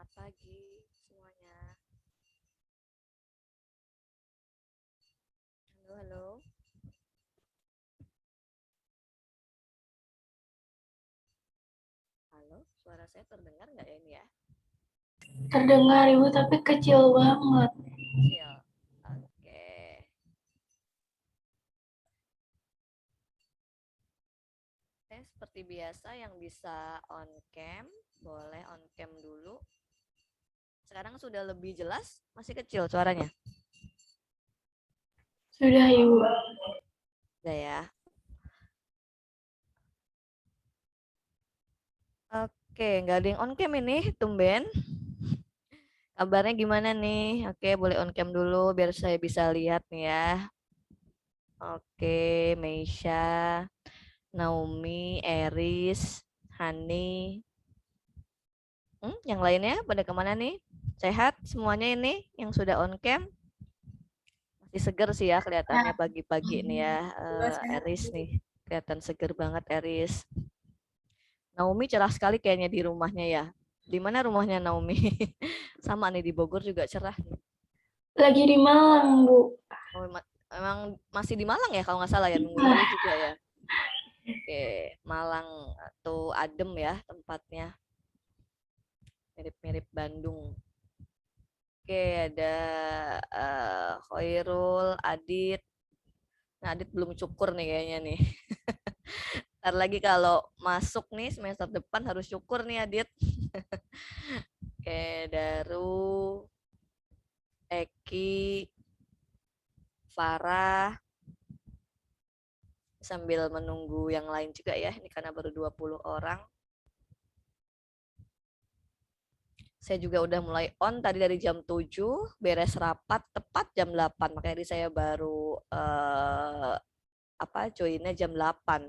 Selamat pagi semuanya. Halo, halo. Halo, suara saya terdengar nggak ya ini ya? Terdengar Ibu, tapi kecil banget. Kecil. Oke. Seperti biasa yang bisa on cam, boleh on cam dulu. Sekarang sudah lebih jelas, masih kecil suaranya? Sudah Ibu. Udah ya. Oke, nggak ada yang on cam ini, tumben. Kabarnya gimana nih? Oke, boleh on cam dulu biar saya bisa lihat nih ya. Oke, Meisha, Naomi, Eris, Hani. Yang lainnya pada kemana nih? Sehat semuanya ini yang sudah on cam? Masih seger sih ya kelihatannya pagi-pagi nih ya. Eris nih, kelihatan seger banget Eris. Naomi cerah sekali kayaknya di rumahnya ya. Di mana rumahnya Naomi? Sama nih di Bogor juga cerah nih. Lagi di Malang, Bu. Oh, emang masih di Malang ya kalau nggak salah ya, nunggu-nunggu juga ya. Oke, Malang atau adem ya tempatnya. Mirip-mirip Bandung. Oke, ada Khairul, Adit. Nah, Adit belum cukur nih kayaknya nih. Ntar lagi kalau masuk nih semester depan harus syukur nih Adit. Oke, Daru, Eki, Farah. Sambil menunggu yang lain juga ya. Ini karena baru 20 orang. Saya juga udah mulai on tadi dari jam 7, beres rapat tepat jam 8. Makanya tadi saya baru joinnya jam 8.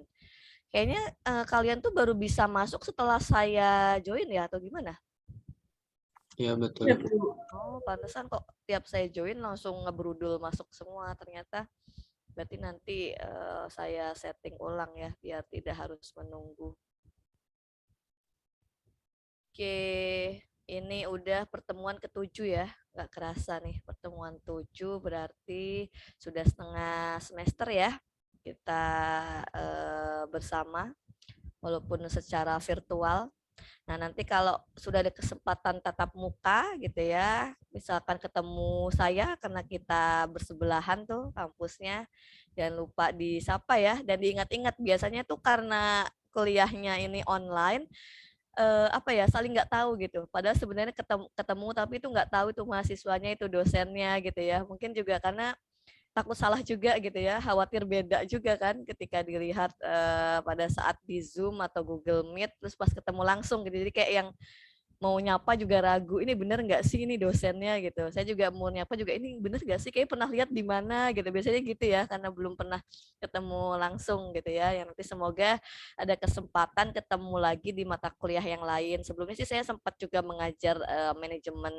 Kayaknya kalian tuh baru bisa masuk setelah saya join ya atau gimana? Iya betul. Oh, pantesan kok tiap saya join langsung ngebrudul masuk semua. Ternyata berarti nanti saya setting ulang ya biar tidak harus menunggu. Oke, ini udah pertemuan ke-7 ya. Nggak kerasa nih pertemuan 7 berarti sudah setengah semester ya kita bersama walaupun secara virtual. Nah, nanti kalau sudah ada kesempatan tatap muka gitu ya, misalkan ketemu saya karena kita bersebelahan tuh kampusnya, jangan lupa disapa ya dan diingat-ingat biasanya tuh karena kuliahnya ini online saling nggak tahu gitu. Padahal sebenarnya ketemu tapi itu nggak tahu itu mahasiswanya itu dosennya gitu ya. Mungkin juga karena takut salah juga gitu ya, khawatir beda juga kan ketika dilihat pada saat di Zoom atau Google Meet terus pas ketemu langsung gitu. Jadi kayak yang mau nyapa juga ragu, ini bener nggak sih ini dosennya gitu. Saya juga mau nyapa juga ini bener nggak sih, kayak pernah lihat di mana gitu. Biasanya gitu ya, karena belum pernah ketemu langsung gitu ya. Yang nanti semoga ada kesempatan ketemu lagi di mata kuliah yang lain. Sebelumnya sih saya sempat juga mengajar manajemen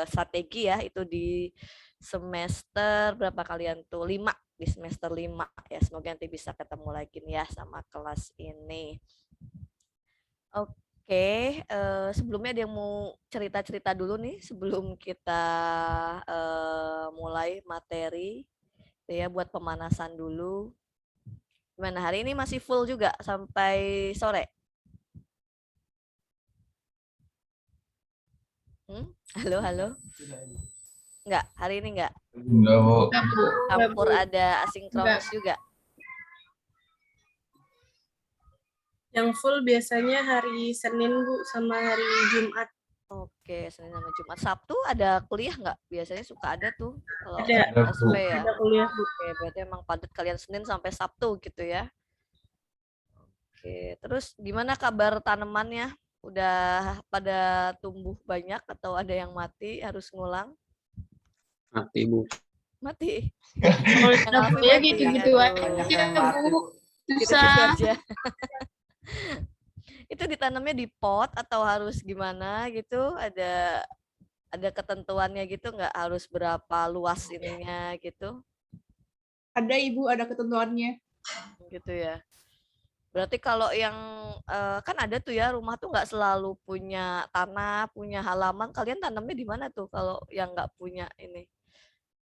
strategi ya, itu di semester berapa kalian tuh? 5, di semester 5 ya. Semoga nanti bisa ketemu lagi nih ya sama kelas ini. Oke, sebelumnya ada yang mau cerita-cerita dulu nih sebelum kita mulai materi ya buat pemanasan dulu. Gimana hari ini masih full juga sampai sore? Halo, halo. Enggak, hari ini enggak. Enggak, Bu. Campur ada asinkronus juga. Yang full biasanya hari Senin, Bu, sama hari Jumat. Oke, Senin sama Jumat. Sabtu ada kuliah nggak? Biasanya suka ada tuh kalau Ada, SP ya. ada kuliah, Bu. Oke, berarti emang padat kalian Senin sampai Sabtu gitu ya. Oke, terus gimana kabar tanamannya? Udah pada tumbuh banyak atau ada yang mati harus ngulang? Mati, Bu. Mati. Kalau Yang Alfi ya mati. gitu-gitu Aduh. aja, Bu. Gitu-gitu Susah. aja. Itu ditanamnya di pot atau harus gimana gitu? Ada ketentuannya gitu nggak harus berapa luas ininya gitu? Ada, Ibu, ada ketentuannya. Gitu ya. Berarti kalau yang kan ada tuh ya rumah tuh nggak selalu punya tanah, punya halaman. Kalian tanamnya di mana tuh kalau yang nggak punya ini?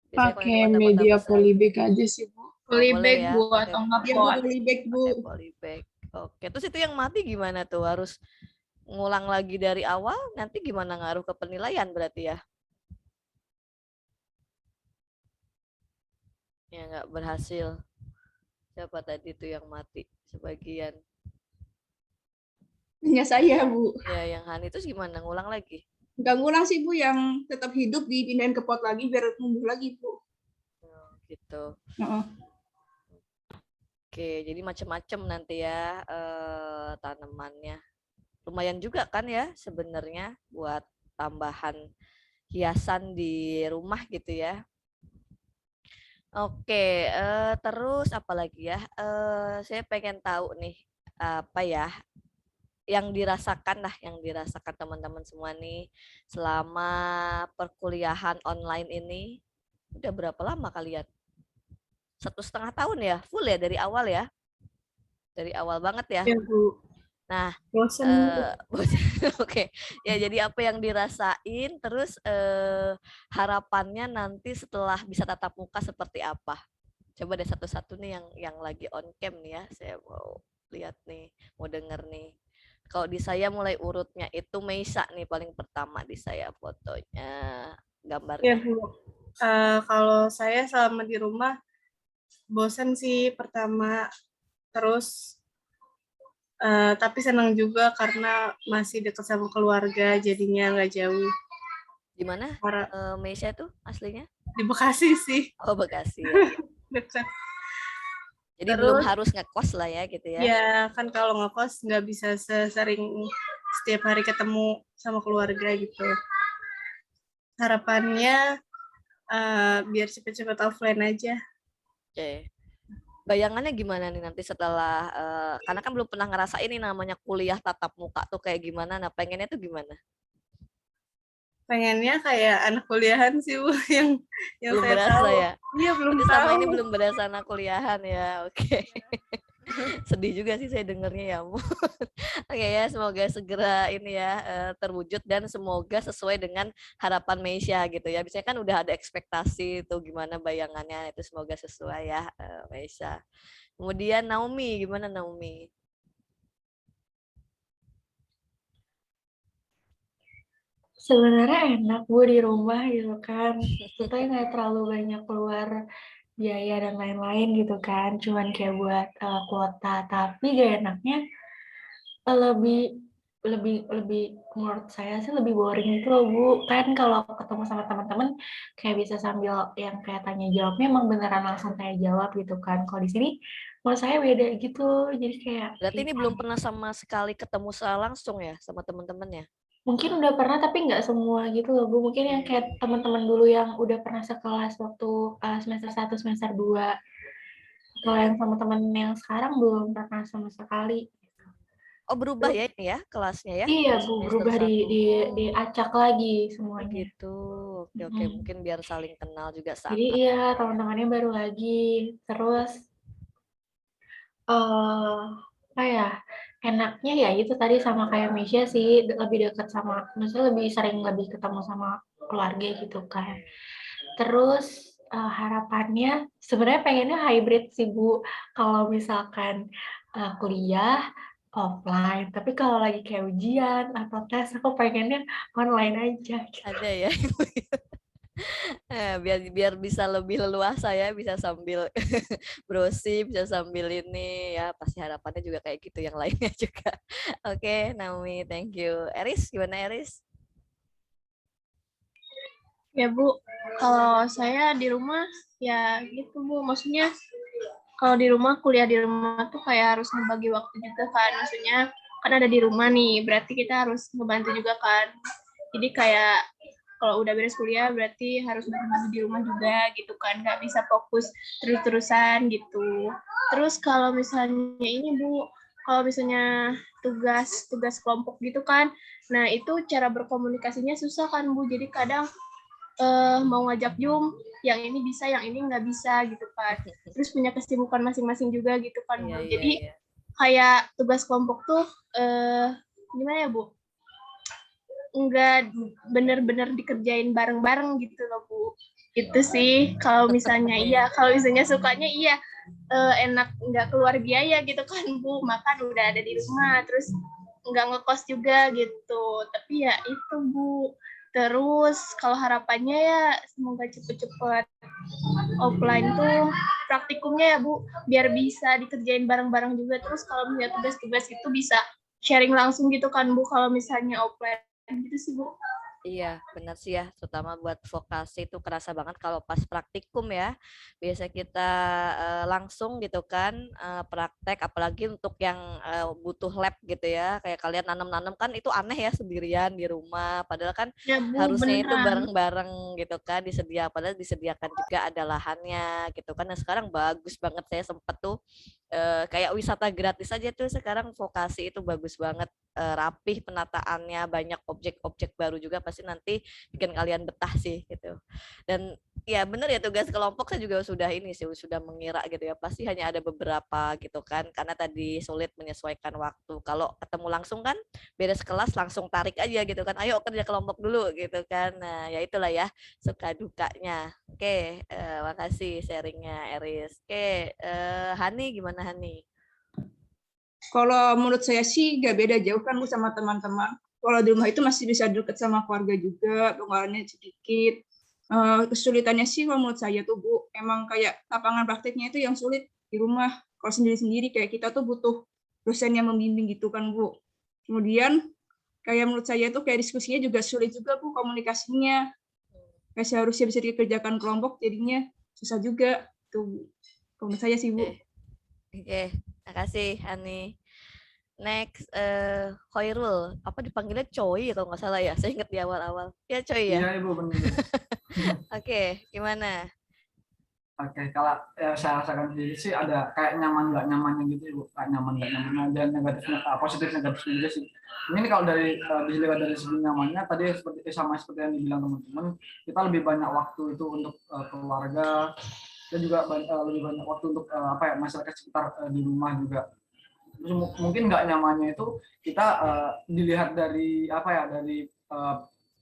Biasanya kalau yang Pakai di kota-kota media besar. polybag aja sih, Bu. Oh, boleh Polybag ya, Bu pakai atau enggak Iya Bu, pot. polybag Bu. pakai polybag. Oke, terus itu yang mati gimana tuh? Harus ngulang lagi dari awal? Nanti gimana ngaruh ke penilaian berarti ya? Ya nggak berhasil. Siapa tadi tuh yang mati? Sebagian. Hanya saya Bu. Ya, yang Hani itu gimana? Ngulang lagi? Nggak ngulang sih Bu, yang tetap hidup dipindahin ke pot lagi biar tumbuh lagi Bu. Gitu. Heeh. Oke, jadi macam-macam nanti ya tanamannya. Lumayan juga kan ya sebenarnya buat tambahan hiasan di rumah gitu ya. Oke, terus apa lagi ya? Saya pengen tahu nih apa ya yang dirasakan teman-teman semua nih selama perkuliahan online ini. Udah berapa lama kalian? 1,5 tahun ya, full ya dari awal ya? Dari awal banget ya. Ya Bu. Nah, Bosen Bu. oke. Ya, jadi apa yang dirasain, terus harapannya nanti setelah bisa tatap muka seperti apa? Coba deh satu-satu nih yang lagi on cam nih ya. Saya mau lihat nih, mau denger nih. Kalau di saya mulai urutnya itu Meisa nih paling pertama di saya fotonya, Ya gambarnya. Bu. Kalau saya selama di rumah bosen sih pertama, terus tapi senang juga karena masih dekat sama keluarga, jadinya nggak jauh. Di mana Meisa itu aslinya? Di Bekasi sih, Oh, Bekasi ya. dekat. Jadi Terus, belum harus ngekos lah ya gitu ya. Ya kan kalau ngekos nggak bisa sesering setiap hari ketemu sama keluarga gitu. Harapannya biar cepet-cepet offline aja. Oke. Bayangannya gimana nih nanti setelah karena kan belum pernah ngerasain ini namanya kuliah tatap muka tuh kayak gimana. Nah, pengennya tuh gimana? Pengennya kayak anak kuliahan sih Bu, yang Belum saya berasa tahu. ya. Iya belum Berarti sama tahu. ini belum berasa anak kuliahan ya. Oke. Sedih juga sih saya dengernya ya ampun. Oke ya, semoga segera ini ya terwujud dan semoga sesuai dengan harapan Meisha gitu ya. Biasanya kan udah ada ekspektasi tuh gimana bayangannya, itu semoga sesuai ya Meisha. Kemudian Naomi, gimana Naomi? Sebenarnya enak Bu di rumah gitu kan. Kita nggak terlalu banyak keluar biaya dan lain-lain gitu kan. Cuman kayak buat kuota. Tapi gak enaknya lebih lebih menurut saya sih lebih boring itu loh Bu. Kan kalau ketemu sama teman-teman kayak bisa sambil yang kayak tanya jawabnya emang beneran langsung tanya jawab gitu kan. Kalau di sini menurut saya beda gitu. Jadi kayak Berarti ini belum pernah sama sekali ketemu secara langsung ya sama teman-temannya? mungkin udah pernah tapi nggak semua gitu loh Bu. Mungkin yang kayak teman-teman dulu yang udah pernah sekelas waktu semester 1, semester 2. Kalau yang sama teman yang sekarang belum pernah sama sekali. Oh, berubah ya ini ya kelasnya ya? Iya Dari Bu, semester berubah 1. diacak lagi Oh, semuanya. gitu. Oke, mungkin biar saling kenal juga Jadi sama. iya teman-temannya baru lagi. Terus apa ya? Enaknya ya itu tadi sama kayak Mesia sih, lebih dekat sama, maksudnya lebih sering lebih ketemu sama keluarga gitu kan. Terus harapannya sebenarnya pengennya hybrid sih Bu, kalau misalkan kuliah offline, tapi kalau lagi kayak ujian atau tes aku pengennya online aja gitu. Ada ya. Biar biar bisa lebih leluasa ya, bisa sambil browsing, bisa sambil ini ya, pasti harapannya juga kayak gitu yang lainnya juga. Oke, Naomi, thank you. Eris, gimana Eris? Ya Bu, kalau saya di rumah ya gitu Bu, maksudnya kalau di rumah kuliah di rumah tuh kayak harus ngebagi waktu juga kan, maksudnya kan ada di rumah nih, berarti kita harus ngebantu juga kan. Jadi kayak kalau udah beres kuliah berarti harus bantu di rumah juga gitu kan, nggak bisa fokus terus-terusan gitu. Terus kalau misalnya ini Bu, kalau misalnya tugas kelompok gitu kan, nah itu cara berkomunikasinya susah kan Bu, jadi kadang mau ngajak Zoom, yang ini bisa, yang ini nggak bisa gitu kan. Terus punya kesibukan masing-masing juga gitu kan. Iya, Jadi iya. kayak tugas kelompok tuh gimana ya Bu? Nggak bener-bener dikerjain bareng-bareng gitu loh Bu. Itu sih kalau misalnya kalau misalnya sukanya enak nggak keluar biaya gitu kan Bu, makan udah ada di rumah, terus nggak ngekos juga gitu. Tapi ya itu Bu. Terus kalau harapannya ya semoga cepet-cepet offline tuh praktikumnya ya Bu, biar bisa dikerjain bareng-bareng juga. Terus kalau melihat tugas-tugas itu bisa sharing langsung gitu kan Bu, kalau misalnya offline gitu sih Bu. Iya, benar sih ya, terutama buat vokasi itu kerasa banget kalau pas praktikum ya. Biasa kita langsung gitu kan praktek, apalagi untuk yang butuh lab gitu ya. Kayak kalian nanam-nanam kan itu aneh ya sendirian di rumah, padahal kan Ya Bu, harusnya itu beneran. bareng-bareng gitu kan padahal disediakan juga ada lahannya gitu kan. Nah, sekarang bagus banget, saya sempet tuh kayak wisata gratis aja tuh sekarang vokasi itu bagus banget, rapih penataannya, banyak objek-objek baru juga, pasti nanti bikin kalian betah sih gitu. Dan ya bener ya, tugas kelompok saya juga sudah ini sih, sudah mengira gitu ya, pasti hanya ada beberapa gitu kan, karena tadi sulit menyesuaikan waktu. Kalau ketemu langsung kan beres kelas langsung tarik aja gitu kan, ayo kerja kelompok dulu gitu kan. Nah ya itulah ya suka dukanya. Oke, makasih sharingnya Eris. Oke, Hani gimana Hani? Kalau menurut saya sih gak beda jauh kan Bu sama teman-teman. Kalau di rumah itu masih bisa deket sama keluarga juga, pengeluarannya sedikit. Kesulitannya sih kalau menurut saya tuh Bu, emang kayak lapangan prakteknya itu yang sulit di rumah. Kalau sendiri-sendiri kayak kita tuh butuh dosen yang membimbing gitu kan Bu. Kemudian kayak menurut saya tuh kayak diskusinya juga sulit juga Bu, komunikasinya. Kayak seharusnya bisa dikerjakan kelompok, jadinya susah juga. Tuh, kalau menurut saya sih Bu. Oke, makasih Hani. Next, Khairul, apa dipanggilnya Choi kalau nggak salah ya? Saya ingat di awal-awal. Ya Choi ya. Iya Ibu, benar. Oke, gimana? Oke, kalau saya rasakan sendiri sih ada kayak nyaman nggak nyamannya gitu Ibu, kayak nyaman nggak nyamannya dan negatifnya, positif negatifnya juga sih. Ini kalau dilihat dari segi nyamannya tadi seperti yang dibilang teman-teman, kita lebih banyak waktu itu untuk keluarga dan juga lebih banyak waktu untuk masyarakat sekitar di rumah juga. Terus mungkin nggak nyamannya itu kita dilihat dari dari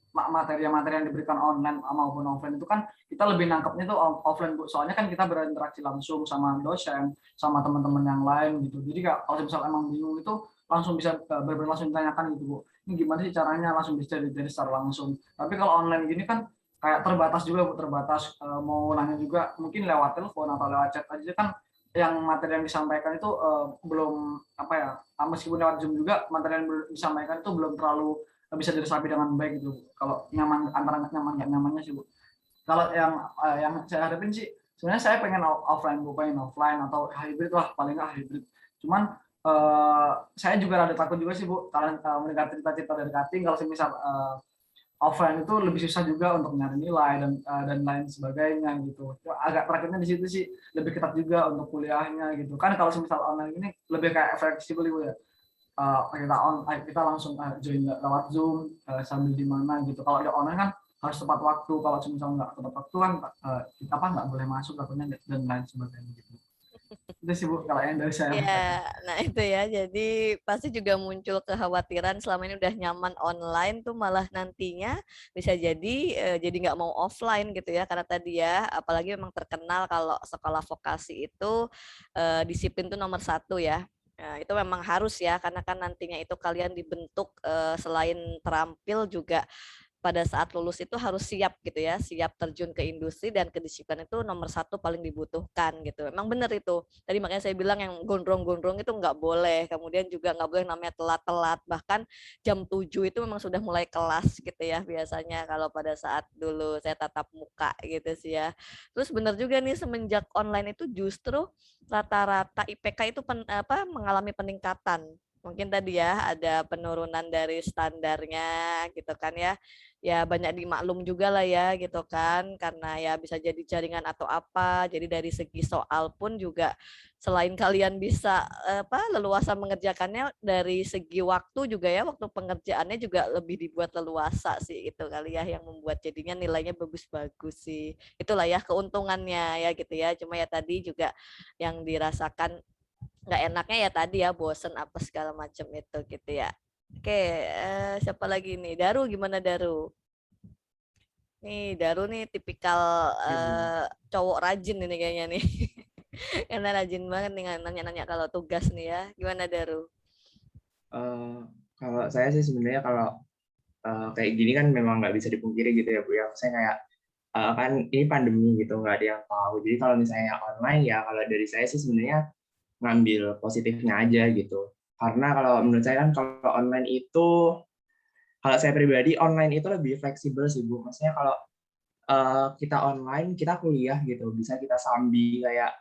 materi-materi yang diberikan online maupun offline itu kan kita lebih nangkepnya itu offline Bu. Soalnya kan kita berinteraksi langsung sama dosen, sama teman-teman yang lain gitu. Jadi kalau misalnya emang bingung itu langsung bisa langsung ditanyakan gitu Bu. Ini gimana sih caranya, langsung bisa dari secara langsung. Tapi kalau online gini kan kayak terbatas juga Bu, terbatas mau nanya juga mungkin lewat telepon atau lewat chat aja kan, yang materi yang disampaikan itu belum meskipun lewat Zoom juga materi yang disampaikan itu belum terlalu bisa diresapi dengan baik gitu. Kalau nyaman antara nyaman nggak nyamannya sih Bu. Kalau yang saya hadapin sih sebenarnya saya pengen offline Bu, pengen offline atau hybrid lah, paling nggak hybrid. Cuman saya juga ada takut juga sih Bu, kalian mendekati cita-cita dari cutting kalau misal offline itu lebih susah juga untuk nyari nilai dan lain sebagainya gitu. Agak terakhirnya di situ sih, lebih ketat juga untuk kuliahnya gitu. Kan kalau misal online ini lebih kayak fleksibel Bu ya. Kita langsung join lewat Zoom sambil di mana gitu. Kalau di online kan harus tepat waktu. Kalau misalnya nggak tepat waktu kan nggak boleh masuk takutnya dan lain sebagainya gitu. Itu sih Bu kalau yang dari saya. Ya, nah itu ya. Jadi pasti juga muncul kekhawatiran selama ini udah nyaman online tuh malah nantinya bisa jadi nggak mau offline gitu ya. Karena tadi ya, apalagi memang terkenal kalau sekolah vokasi itu disiplin tuh nomor 1 ya. Nah, itu memang harus ya, karena kan nantinya itu kalian dibentuk selain terampil juga pada saat lulus itu harus siap gitu ya, siap terjun ke industri, dan kedisiplinan itu nomor 1 paling dibutuhkan gitu. Emang benar itu. Tadi makanya saya bilang yang gondrong-gondrong itu nggak boleh. Kemudian juga nggak boleh namanya telat-telat. Bahkan jam 7 itu memang sudah mulai kelas gitu ya biasanya kalau pada saat dulu saya tatap muka gitu sih ya. Terus benar juga nih, semenjak online itu justru rata-rata IPK itu mengalami peningkatan. Mungkin tadi ya ada penurunan dari standarnya gitu kan ya. Ya banyak dimaklum juga lah ya gitu kan, karena ya bisa jadi jaringan atau apa. Jadi dari segi soal pun juga selain kalian bisa leluasa mengerjakannya, dari segi waktu juga ya, waktu pengerjaannya juga lebih dibuat leluasa sih, itu kali ya yang membuat jadinya nilainya bagus-bagus sih. Itulah ya keuntungannya ya gitu ya. Cuma ya tadi juga yang dirasakan nggak enaknya ya tadi ya bosen apa segala macam itu gitu ya. Oke, siapa lagi nih? Daru gimana Daru? Nih Daru nih tipikal cowok rajin ini kayaknya nih. Karena rajin banget nih nanya-nanya kalau tugas nih ya. Gimana Daru? Kalau saya sih sebenarnya kalau kayak gini kan memang nggak bisa dipungkiri gitu ya Bu ya. Saya kayak kan ini pandemi gitu, nggak ada yang tahu. Jadi kalau misalnya online ya, kalau dari saya sih sebenarnya ngambil positifnya aja gitu. Karena kalau menurut saya kan kalau online itu, kalau saya pribadi online itu lebih fleksibel sih Bu. Maksudnya kalau kita online, kita kuliah gitu, bisa kita sambil kayak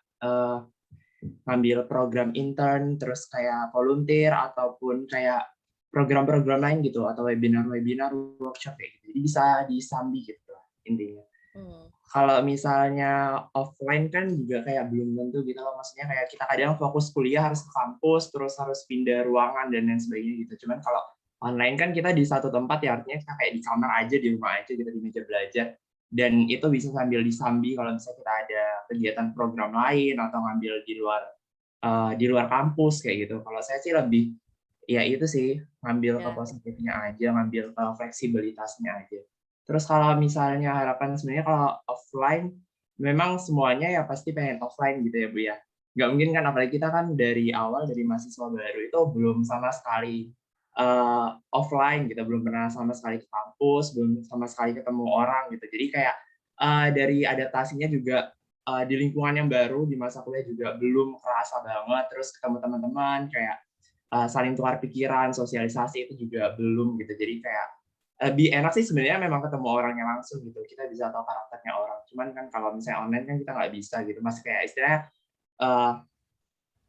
ngambil program intern, terus kayak volunteer ataupun kayak program-program lain gitu, atau webinar-webinar, workshop kayak gitu. Jadi bisa disambi gitu lah intinya. Kalau misalnya offline kan juga kayak belum tentu gitu loh, maksudnya kayak kita kadang fokus kuliah harus ke kampus, terus harus pindah ruangan dan lain sebagainya gitu. Cuman kalau online kan kita di satu tempat ya, artinya kita kayak di kamar aja, di rumah aja, kita di meja belajar. Dan itu bisa sambil disambi kalau misalnya kita ada kegiatan program lain atau ngambil di luar kampus kayak gitu. Kalau saya sih lebih ya itu sih, ngambil ke positifnya aja, ngambil ke fleksibilitasnya aja. Terus kalau misalnya harapan sebenarnya kalau offline, memang semuanya ya pasti pengen offline gitu ya Bu ya. Nggak mungkin kan, apalagi kita kan dari awal, dari mahasiswa baru itu belum sama sekali offline gitu, belum pernah sama sekali ke kampus, belum sama sekali ketemu orang gitu. Jadi kayak dari adaptasinya juga di lingkungan yang baru, di masa kuliah juga belum kerasa banget, terus ketemu teman-teman, kayak saling tukar pikiran, sosialisasi itu juga belum gitu. Jadi kayak lebih enak sih sebenarnya memang ketemu orangnya langsung gitu. Kita bisa tahu karakternya orang. Cuman kan kalau misalnya online kan kita nggak bisa gitu. Masih kayak istilahnya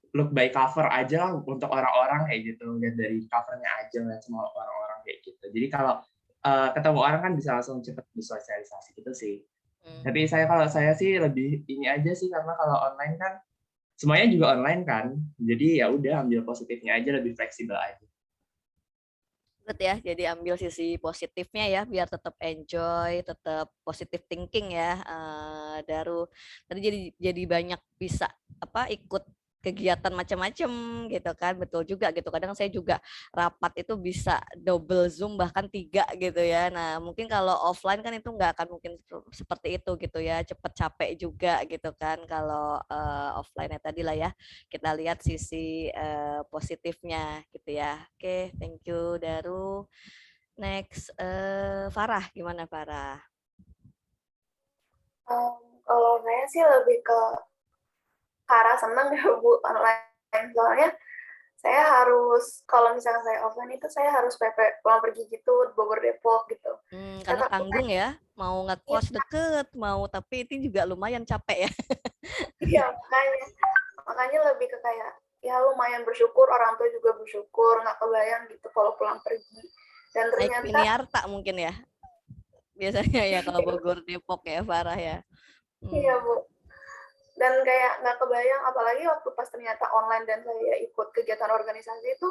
look by cover aja lah untuk orang-orang kayak gitu. Lihat dari covernya aja, lihat semua orang-orang kayak gitu. Jadi kalau ketemu orang kan bisa langsung cepet bersosialisasi gitu sih. Tapi kalau saya sih lebih ini aja sih, karena kalau online kan semuanya juga online kan. Jadi ya udah ambil positifnya aja, lebih fleksibel aja. Ya, jadi ambil sisi positifnya ya biar tetap enjoy, tetap positive thinking ya. Daru tadi jadi banyak bisa ikut kegiatan macam-macam gitu kan, betul juga gitu. Kadang saya juga rapat itu bisa double Zoom bahkan 3 gitu ya. Nah mungkin kalau offline kan itu nggak akan mungkin seperti itu gitu ya, cepet capek juga gitu kan. Kalau offline-nya tadi lah ya, kita lihat sisi positifnya gitu ya. Oke, thank you Daru. Next, Farah, gimana Farah? Kalau saya sih lebih ke arah seneng ya Bu online. Soalnya saya harus, kalau misalnya saya offline itu saya harus pulang pergi gitu, Bogor Depok gitu. Karena tanggung ya, mau ngekos deket, mau tapi itu juga lumayan capek ya. Iya, makanya lebih ke kayak ya lumayan bersyukur, orang tua juga bersyukur, nggak kebayang gitu kalau pulang pergi. Dan ternyata naik Miniarta mungkin ya biasanya ya kalau Bogor Depok ya Farah ya. Iya Bu, dan kayak nggak kebayang, apalagi waktu pas ternyata online dan saya ikut kegiatan organisasi itu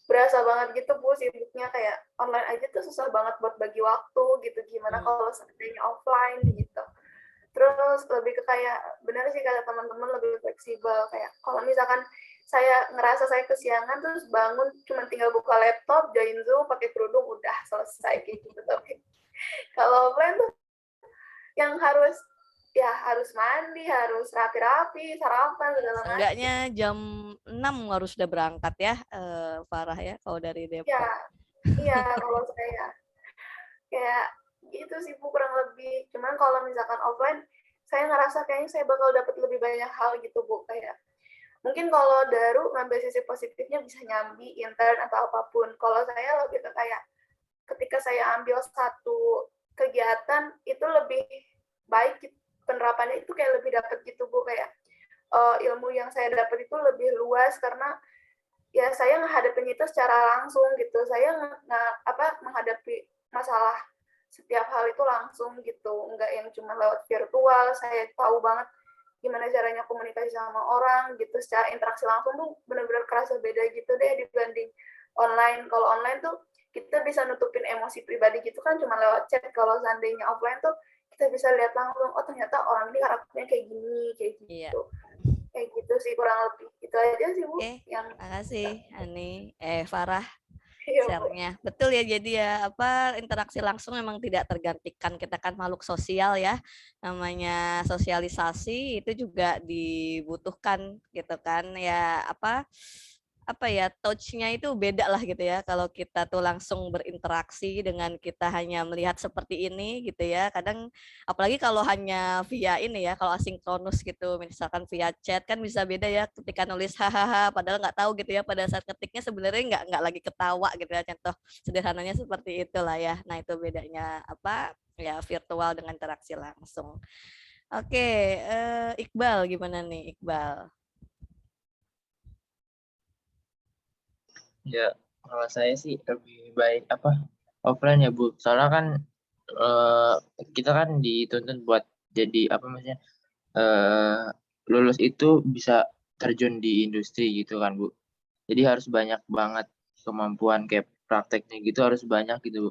berasa banget gitu Bu, sibuknya kayak online aja tuh susah banget buat bagi waktu gitu, gimana kalau seandainya offline gitu. Terus lebih ke kayak, benar sih kata teman-teman, lebih fleksibel, kayak kalau misalkan saya ngerasa saya kesiangan terus bangun cuma tinggal buka laptop, join Zoom, pakai kerudung, udah selesai kayak gitu. Tapi kalau offline tuh yang harus mandi, harus rapi-rapi, sarapan, segala macam. Enggaknya jam 6 harus sudah berangkat ya, Farah ya, kalau dari Depok. Iya, kalau saya kayak gitu sih Bu, kurang lebih. Cuman kalau misalkan offline, saya ngerasa kayaknya saya bakal dapat lebih banyak hal gitu Bu, kayak mungkin kalau Daru ngambil sisi positifnya bisa nyambi intern atau apapun. Kalau saya lebih ke kayak ketika saya ambil satu kegiatan itu lebih baik, penerapannya itu kayak lebih dapat gitu Bu, kayak ilmu yang saya dapat itu lebih luas karena ya saya menghadapinya itu secara langsung gitu. Saya menghadapi masalah setiap hal itu langsung gitu, enggak yang cuma lewat virtual. Saya tahu banget gimana caranya komunikasi sama orang gitu, secara interaksi langsung tuh benar-benar kerasa beda gitu deh dibanding online. Kalau online tuh kita bisa nutupin emosi pribadi gitu kan cuma lewat chat. Kalau seandainya offline tuh kita bisa lihat langsung, oh ternyata orang ini karakternya kayak gini, kayak gitu. Kayak gitu sih kurang lebih. Itu aja sih Bu Oke, yang makasih Ani, Farah. iya, Bu. Share-nya. Betul ya, jadi ya apa interaksi langsung memang tidak tergantikan. Kita kan makhluk sosial ya. Namanya sosialisasi itu juga dibutuhkan gitu kan. Ya apa ya touch-nya itu beda lah gitu ya. Kalau kita tuh langsung berinteraksi dengan kita hanya melihat seperti ini gitu ya. Kadang apalagi kalau hanya via ini ya, kalau asinkronus gitu, misalkan via chat kan bisa beda ya ketika nulis hahaha padahal nggak tahu gitu ya pada saat ketiknya sebenarnya nggak lagi ketawa gitu ya, contoh sederhananya seperti itulah ya. Nah itu bedanya apa ya virtual dengan interaksi langsung. Oke, Iqbal gimana nih Iqbal? Ya, kalau saya sih lebih baik offline ya Bu. Soalnya kan kita kan dituntut buat jadi maksudnya lulus itu bisa terjun di industri gitu kan Bu. Jadi harus banyak banget kemampuan kayak prakteknya gitu harus banyak gitu Bu.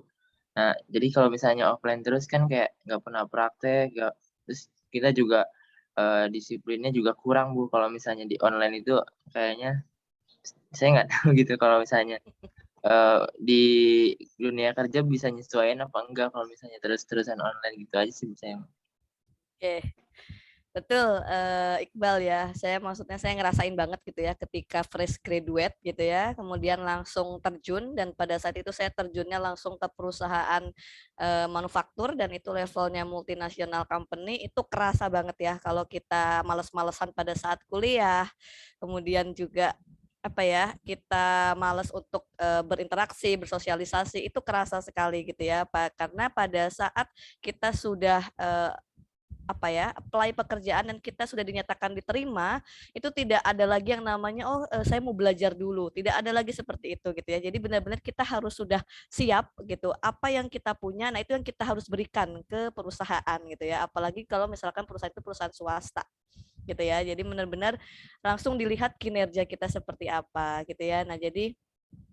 Nah, jadi kalau misalnya offline terus kan kayak nggak pernah praktek, terus kita juga disiplinnya juga kurang Bu. Kalau misalnya di online itu kayaknya saya nggak tahu gitu kalau misalnya di dunia kerja bisa nyesuaiin apa enggak kalau misalnya terus-terusan online gitu aja sih saya. Oke. Betul, Iqbal ya. Maksudnya saya ngerasain banget gitu ya ketika fresh graduate gitu ya, kemudian langsung terjun dan pada saat itu saya terjunnya langsung ke perusahaan manufaktur dan itu levelnya multinasional company, itu kerasa banget ya kalau kita males-malesan pada saat kuliah. Kemudian juga apa ya, kita malas untuk berinteraksi, bersosialisasi, itu kerasa sekali gitu ya, Pak. Karena pada saat kita sudah apply pekerjaan dan kita sudah dinyatakan diterima, itu tidak ada lagi yang namanya saya mau belajar dulu, tidak ada lagi seperti itu gitu ya. Jadi benar-benar kita harus sudah siap gitu apa yang kita punya, nah itu yang kita harus berikan ke perusahaan gitu ya, apalagi kalau misalkan perusahaan itu perusahaan swasta gitu ya. Jadi benar-benar langsung dilihat kinerja kita seperti apa gitu ya. Nah jadi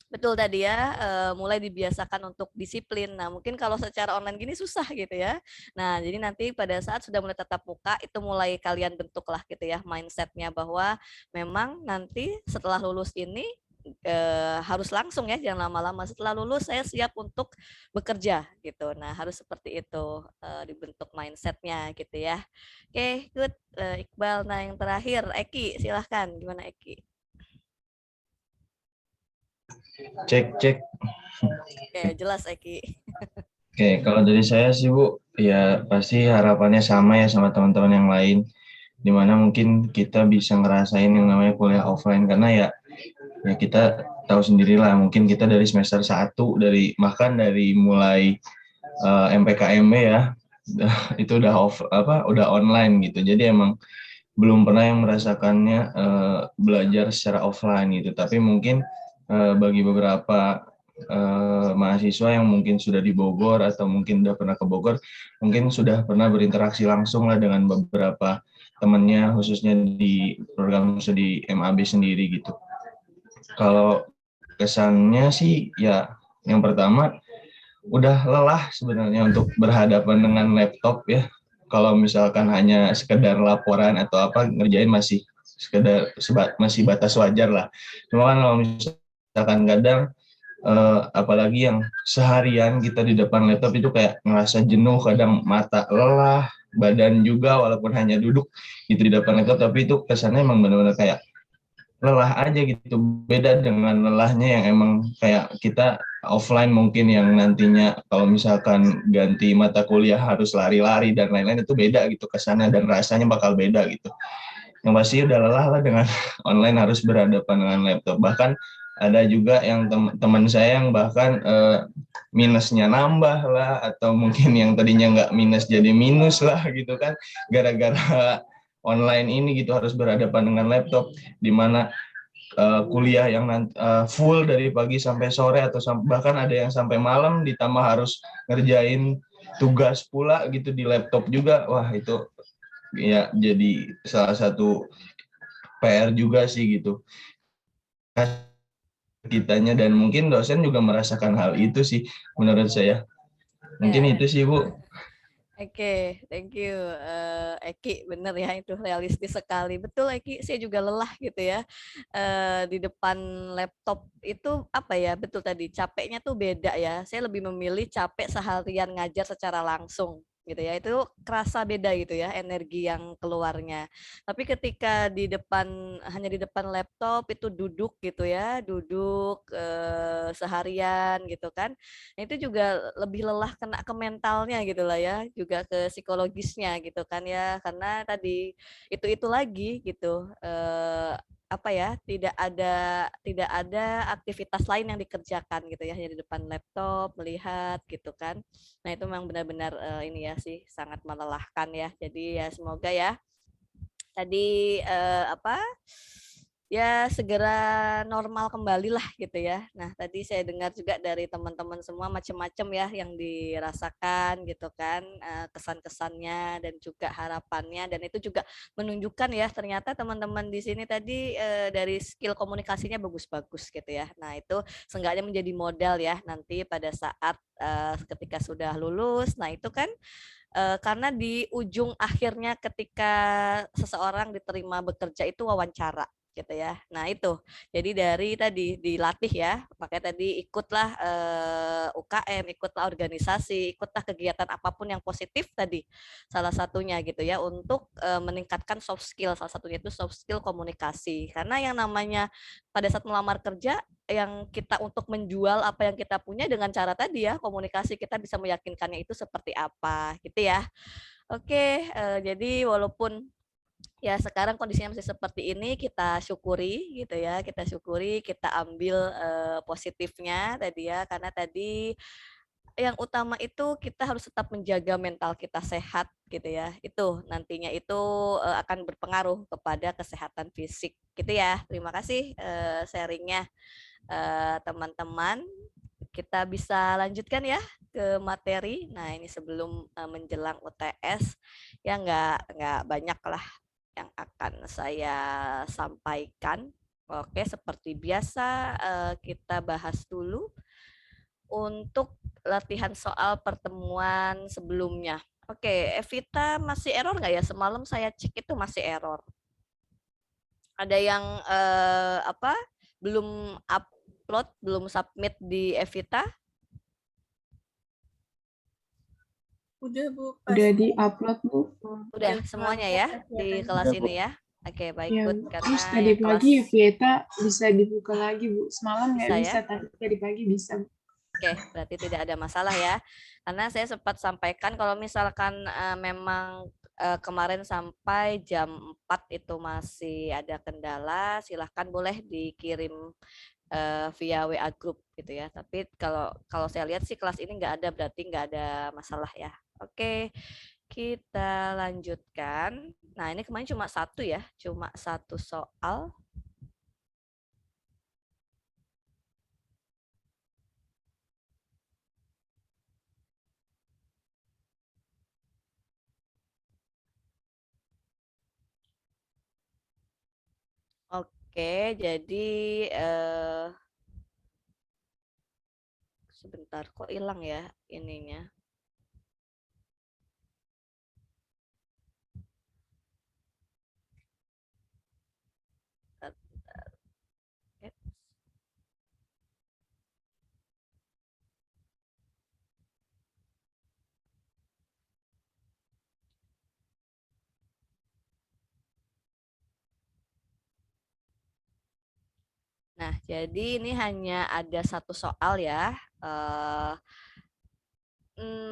betul tadi ya, mulai dibiasakan untuk disiplin. Nah, mungkin kalau secara online gini susah gitu ya. Nah, jadi nanti pada saat sudah mulai tatap muka, itu mulai kalian bentuklah gitu ya mindsetnya bahwa memang nanti setelah lulus ini harus langsung ya, jangan lama-lama. Setelah lulus saya siap untuk bekerja gitu. Nah, harus seperti itu dibentuk mindsetnya gitu ya. Oke, good Iqbal. Nah, yang terakhir Eki, silahkan. Gimana Eki? Cek. Oke, jelas Eki. Oke, kalau dari saya sih Bu, ya pasti harapannya sama ya sama teman-teman yang lain. Dimana mungkin kita bisa ngerasain yang namanya kuliah offline karena ya kita tahu sendirilah mungkin kita dari semester 1 bahkan dari mulai MPKMB ya itu udah online gitu. Jadi emang belum pernah yang merasakannya belajar secara offline gitu. Tapi mungkin bagi beberapa mahasiswa yang mungkin sudah di Bogor atau mungkin udah pernah ke Bogor, mungkin sudah pernah berinteraksi langsung lah dengan beberapa temannya, khususnya di program studi MAB sendiri gitu. Kalau kesannya sih ya yang pertama udah lelah sebenarnya untuk berhadapan dengan laptop ya. Kalau misalkan hanya sekedar laporan atau apa ngerjain masih masih batas wajar lah. Cuma kan kalau misalkan kadang apalagi yang seharian kita di depan laptop itu kayak ngerasa jenuh, kadang mata lelah, badan juga walaupun hanya duduk gitu di depan laptop, tapi itu kesannya emang benar-benar kayak lelah aja gitu. Beda dengan lelahnya yang emang kayak kita offline mungkin yang nantinya kalau misalkan ganti mata kuliah harus lari-lari dan lain-lain, itu beda gitu kesannya dan rasanya bakal beda gitu. Yang pasti udah lelah lah dengan online harus berhadapan dengan laptop. Bahkan ada juga yang teman saya yang bahkan minusnya nambah lah, atau mungkin yang tadinya nggak minus jadi minus lah gitu kan, gara-gara online ini gitu harus berhadapan dengan laptop, di mana kuliah yang full dari pagi sampai sore atau bahkan ada yang sampai malam, ditambah harus ngerjain tugas pula gitu di laptop juga. Wah itu ya jadi salah satu PR juga sih gitu kitanya, dan mungkin dosen juga merasakan hal itu sih menurut saya. Mungkin itu sih Bu. Oke, thank you, Eki, bener ya itu realistis sekali. Betul Eki, saya juga lelah gitu ya, di depan laptop itu apa ya, betul tadi capeknya tuh beda ya. Saya lebih memilih capek seharian ngajar secara langsung gitu ya, itu kerasa beda gitu ya energi yang keluarnya. Tapi ketika di depan hanya di depan laptop itu duduk gitu ya, duduk, seharian gitu kan, nah, itu juga lebih lelah kena ke mentalnya gitu lah ya, juga ke psikologisnya gitu kan ya, karena tadi itu lagi gitu, apa ya, tidak ada aktivitas lain yang dikerjakan gitu ya, hanya di depan laptop melihat gitu kan. Nah itu memang benar-benar ini ya sih sangat melelahkan ya. Jadi ya semoga ya tadi apa ya segera normal kembali lah gitu ya. Nah tadi saya dengar juga dari teman-teman semua macam-macam ya yang dirasakan gitu kan, kesan-kesannya dan juga harapannya, dan itu juga menunjukkan ya ternyata teman-teman di sini tadi dari skill komunikasinya bagus-bagus gitu ya. Nah itu seenggaknya menjadi modal ya nanti pada saat ketika sudah lulus. Nah itu kan karena di ujung akhirnya ketika seseorang diterima bekerja itu wawancara gitu ya. Nah itu, jadi dari tadi dilatih ya, makanya tadi ikutlah UKM, ikutlah organisasi, ikutlah kegiatan apapun yang positif tadi, salah satunya gitu ya, untuk meningkatkan soft skill, salah satunya itu soft skill komunikasi. Karena yang namanya pada saat melamar kerja, yang kita untuk menjual apa yang kita punya dengan cara tadi ya, komunikasi kita bisa meyakinkannya itu seperti apa gitu ya. Oke, jadi walaupun ya sekarang kondisinya masih seperti ini, kita syukuri gitu ya, kita syukuri, kita ambil positifnya tadi ya, karena tadi yang utama itu kita harus tetap menjaga mental kita sehat gitu ya. Itu nantinya itu akan berpengaruh kepada kesehatan fisik gitu ya. Terima kasih sharingnya teman-teman. Kita bisa lanjutkan ya ke materi. Nah ini sebelum menjelang UTS ya nggak banyak lah yang akan saya sampaikan. Oke, seperti biasa kita bahas dulu untuk latihan soal pertemuan sebelumnya. Oke, Evita masih error nggak ya? Semalam saya cek itu masih error. Ada yang apa? Belum upload, belum submit di Evita? Udah Bu. Udah di-upload, Bu. Udah semuanya ya di kelas ini ya. Oke, baik Ya, Bud, Bu. karena Terus tadi yang kelas pagi Vieta bisa dibuka lagi, Bu. Semalam nggak bisa bisa, ya. tapi tadi pagi bisa, Bu. Oke, berarti tidak ada masalah ya. Karena saya sempat sampaikan kalau misalkan memang kemarin sampai jam 4 itu masih ada kendala, silahkan boleh dikirim via WA group gitu ya. Tapi kalau kalau saya lihat sih kelas ini nggak ada, berarti nggak ada masalah ya. Oke, kita lanjutkan. Nah ini kemarin cuma satu ya, cuma satu soal. Oke, jadi sebentar kok hilang ya ininya. Nah, jadi ini hanya ada satu soal ya.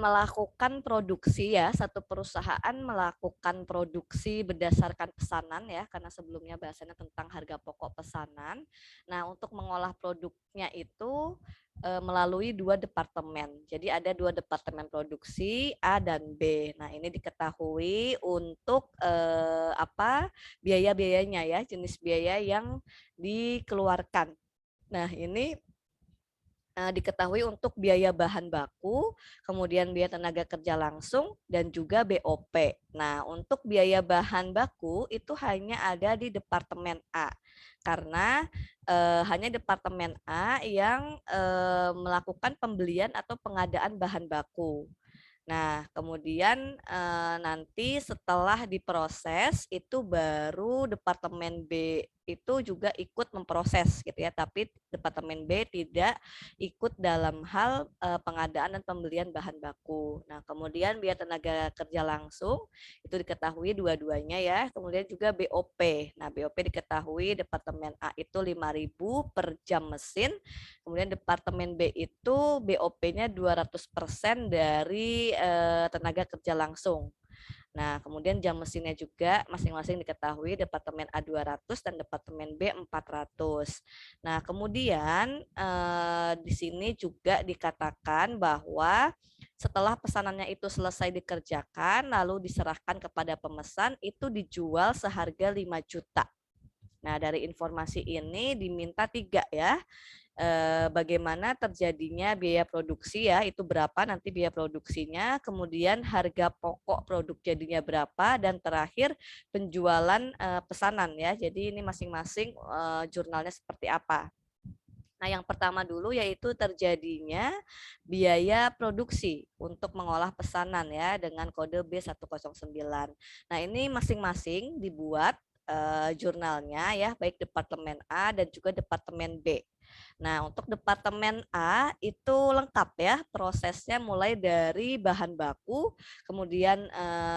Melakukan produksi ya, satu perusahaan melakukan produksi berdasarkan pesanan ya, karena sebelumnya bahasanya tentang harga pokok pesanan. Nah, untuk mengolah produknya itu melalui dua departemen. Jadi ada dua departemen produksi A dan B. Nah, ini diketahui untuk apa biaya-biayanya ya, jenis biaya yang dikeluarkan. Nah, ini diketahui untuk biaya bahan baku, kemudian biaya tenaga kerja langsung, dan juga BOP. Nah, untuk biaya bahan baku itu hanya ada di Departemen A, karena hanya Departemen A yang melakukan pembelian atau pengadaan bahan baku. Nah, kemudian nanti setelah diproses itu baru departemen B itu juga ikut memproses gitu ya, tapi departemen B tidak ikut dalam hal pengadaan dan pembelian bahan baku. Nah, kemudian biaya tenaga kerja langsung itu diketahui dua-duanya ya. Kemudian juga BOP. Nah, BOP diketahui departemen A itu 5.000 per jam mesin. Kemudian departemen B itu BOP-nya 200% dari tenaga kerja langsung. Nah, kemudian jam mesinnya juga masing-masing diketahui departemen A 200 dan departemen B 400. Nah, kemudian di sini juga dikatakan bahwa setelah pesanannya itu selesai dikerjakan lalu diserahkan kepada pemesan itu dijual seharga 5 juta. Nah, dari informasi ini diminta 3 ya. Bagaimana terjadinya biaya produksi ya, itu berapa nanti biaya produksinya, kemudian harga pokok produk jadinya berapa, dan terakhir penjualan pesanan ya. Jadi ini masing-masing jurnalnya seperti apa. Nah, yang pertama dulu yaitu terjadinya biaya produksi untuk mengolah pesanan ya dengan kode B109. Nah, ini masing-masing dibuat jurnalnya ya, baik departemen A dan juga departemen B. Nah, untuk departemen A itu lengkap ya, prosesnya mulai dari bahan baku, kemudian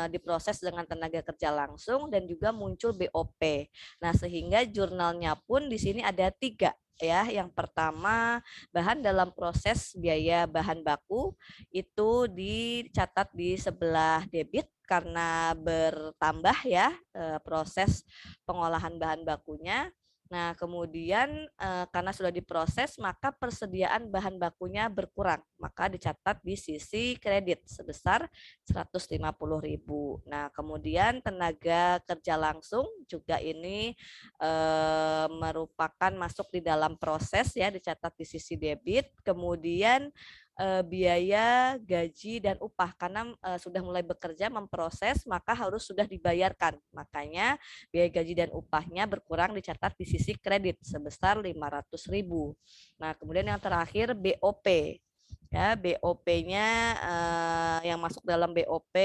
diproses dengan tenaga kerja langsung dan juga muncul BOP. Nah, sehingga jurnalnya pun di sini ada 3 ya. Yang pertama, bahan dalam proses biaya bahan baku itu dicatat di sebelah debit karena bertambah ya proses pengolahan bahan bakunya. Nah, kemudian karena sudah diproses, maka persediaan bahan bakunya berkurang. Maka dicatat di sisi kredit sebesar 150.000. Nah, kemudian tenaga kerja langsung juga ini merupakan masuk di dalam proses ya, dicatat di sisi debit. Kemudian biaya gaji dan upah karena sudah mulai bekerja memproses maka harus sudah dibayarkan, makanya biaya gaji dan upahnya berkurang dicatat di sisi kredit sebesar 500.000. Nah, kemudian yang terakhir BOP ya, BOP-nya yang masuk dalam BOP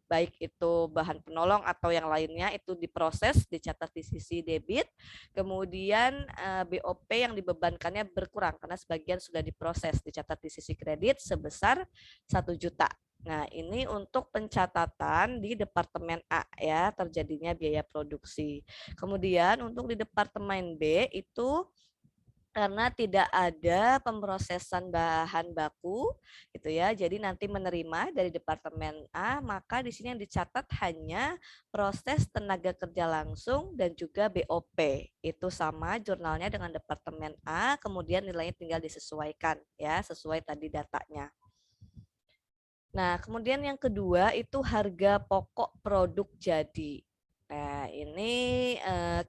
baik itu bahan penolong atau yang lainnya itu diproses dicatat di sisi debit, kemudian BOP yang dibebankannya berkurang karena sebagian sudah diproses dicatat di sisi kredit sebesar 1 juta. Nah, ini untuk pencatatan di departemen A ya, terjadinya biaya produksi. Kemudian untuk di departemen B itu karena tidak ada pemrosesan bahan baku gitu ya. Jadi nanti menerima dari departemen A, maka di sini yang dicatat hanya proses tenaga kerja langsung dan juga BOP. Itu sama jurnalnya dengan departemen A, kemudian nilainya tinggal disesuaikan ya, sesuai tadi datanya. Nah, kemudian yang kedua itu harga pokok produk jadi. Nah, ini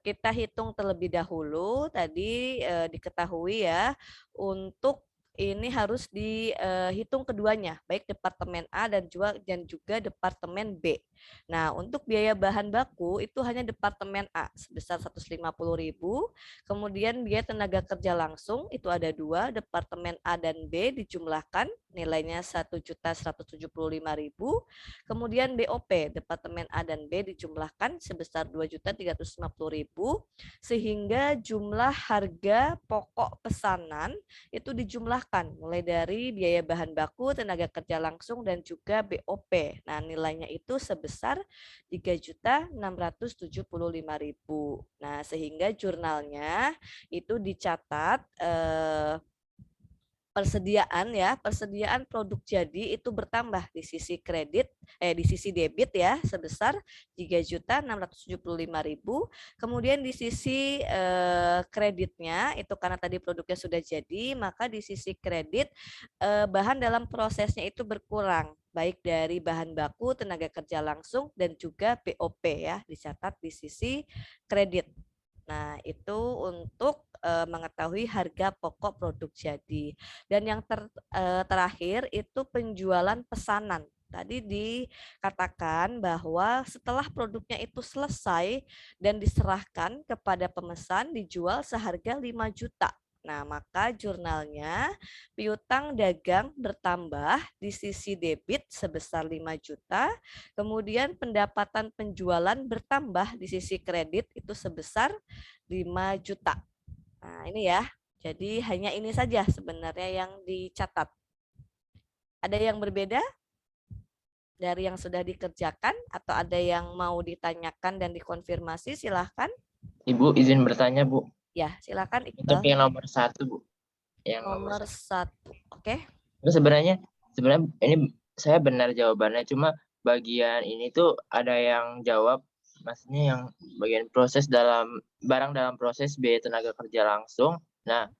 kita hitung terlebih dahulu. Tadi diketahui ya, untuk ini harus dihitung keduanya, baik departemen A dan juga departemen B. Nah, untuk biaya bahan baku itu hanya departemen A sebesar 150.000. Kemudian biaya tenaga kerja langsung itu ada 2, departemen A dan B dijumlahkan nilainya 1.175.000. Kemudian BOP departemen A dan B dijumlahkan sebesar 2.350.000 sehingga jumlah harga pokok pesanan itu dijumlahkan mulai dari biaya bahan baku, tenaga kerja langsung dan juga BOP. Nah, nilainya itu sebesar 3.675.000. Nah, sehingga jurnalnya itu dicatat persediaan produk jadi itu bertambah di sisi kredit di sisi debit ya sebesar 3.675.000. Kemudian di sisi kreditnya itu karena tadi produknya sudah jadi, maka di sisi kredit bahan dalam prosesnya itu berkurang baik dari bahan baku, tenaga kerja langsung dan juga BOP ya, dicatat di sisi kredit. Nah, itu untuk mengetahui harga pokok produk jadi. Dan yang terakhir itu penjualan pesanan. Tadi dikatakan bahwa setelah produknya itu selesai dan diserahkan kepada pemesan dijual seharga 5 juta. Nah, maka jurnalnya piutang dagang bertambah di sisi debit sebesar 5 juta, kemudian pendapatan penjualan bertambah di sisi kredit itu sebesar 5 juta. Nah, ini ya. Jadi hanya ini saja sebenarnya yang dicatat. Ada yang berbeda dari yang sudah dikerjakan atau ada yang mau ditanyakan dan dikonfirmasi? Silahkan. Ibu izin bertanya, Bu. Ya, silakan Untuk Iqbal. yang nomor 1, Bu. Yang Nomor 1. Oke. Itu sebenarnya ini saya benar jawabannya, cuma bagian ini tuh ada yang jawab, maksudnya yang bagian proses barang dalam proses biaya tenaga kerja langsung. Nah,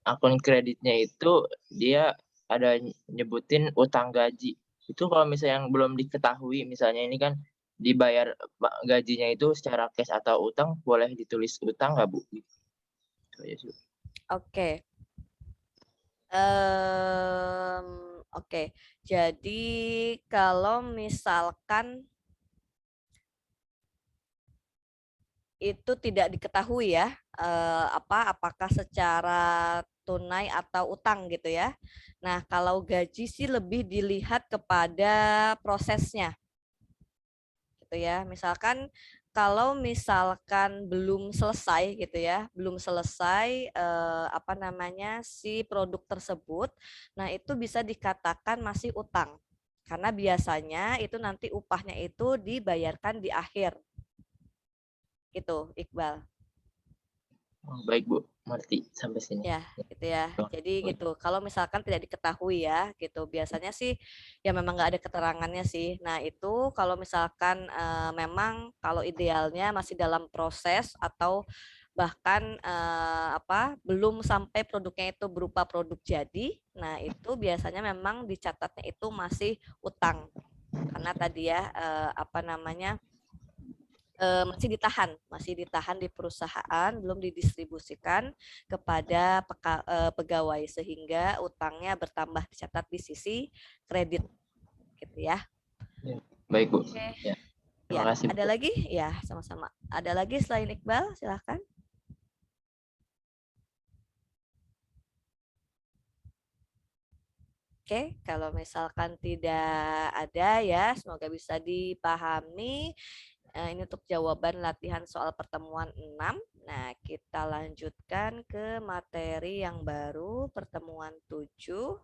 akun kreditnya itu dia ada nyebutin utang gaji. Itu kalau misalnya yang belum diketahui, misalnya ini kan dibayar gajinya itu secara cash atau utang, boleh ditulis utang nggak, Bu? Oke. Oke. Jadi kalau misalkan itu tidak diketahui ya, apakah secara tunai atau utang gitu ya. Nah, kalau gaji sih lebih dilihat kepada prosesnya. Gitu ya. Misalkan kalau misalkan belum selesai gitu ya, belum selesai si produk tersebut, nah itu bisa dikatakan masih utang. Karena biasanya itu nanti upahnya itu dibayarkan di akhir. Gitu, Iqbal. Baik, Bu. Ngerti sampai sini. Ya, gitu ya. Jadi gitu. Kalau misalkan tidak diketahui ya, gitu. Biasanya sih ya memang nggak ada keterangannya sih. Nah, itu kalau misalkan memang kalau idealnya masih dalam proses atau bahkan belum sampai produknya itu berupa produk jadi. Nah, itu biasanya memang dicatatnya itu masih utang. Karena tadi ya masih ditahan di perusahaan, belum didistribusikan kepada pegawai sehingga utangnya bertambah dicatat di sisi kredit, gitu ya. Baik, Bu. Oke. Ya. Ya, Terima kasih, ada Bu. lagi? Ya, sama-sama. Ada lagi selain Iqbal? Silahkan. Oke, kalau misalkan tidak ada ya, semoga bisa dipahami. Ini untuk jawaban latihan soal pertemuan 6. Nah, kita lanjutkan ke materi yang baru, pertemuan 7.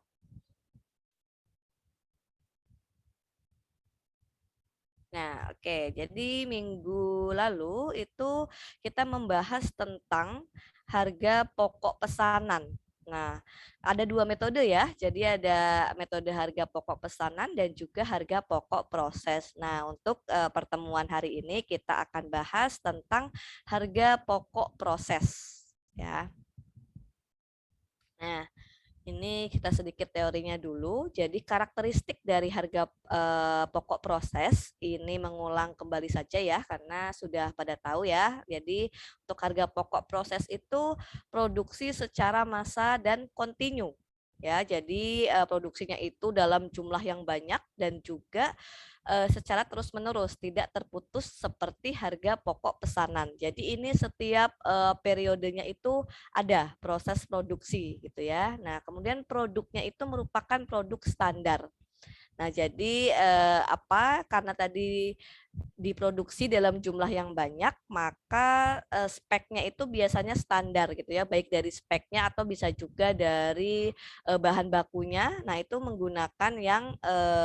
Nah, oke. Jadi minggu lalu itu kita membahas tentang harga pokok pesanan. Nah, ada 2 metode ya. Jadi ada metode harga pokok pesanan dan juga harga pokok proses. Nah, untuk pertemuan hari ini kita akan bahas tentang harga pokok proses ya. Nah, ini kita sedikit teorinya dulu. Jadi karakteristik dari harga pokok proses ini mengulang kembali saja ya karena sudah pada tahu ya. Jadi untuk harga pokok proses itu produksi secara massa dan kontinu. Ya, jadi produksinya itu dalam jumlah yang banyak dan juga secara terus-menerus, tidak terputus seperti harga pokok pesanan. Jadi ini setiap periodenya itu ada proses produksi gitu ya. Nah, kemudian produknya itu merupakan produk standar. Nah, jadi karena tadi diproduksi dalam jumlah yang banyak, maka speknya itu biasanya standar gitu ya, baik dari speknya atau bisa juga dari bahan bakunya. Nah, itu menggunakan yang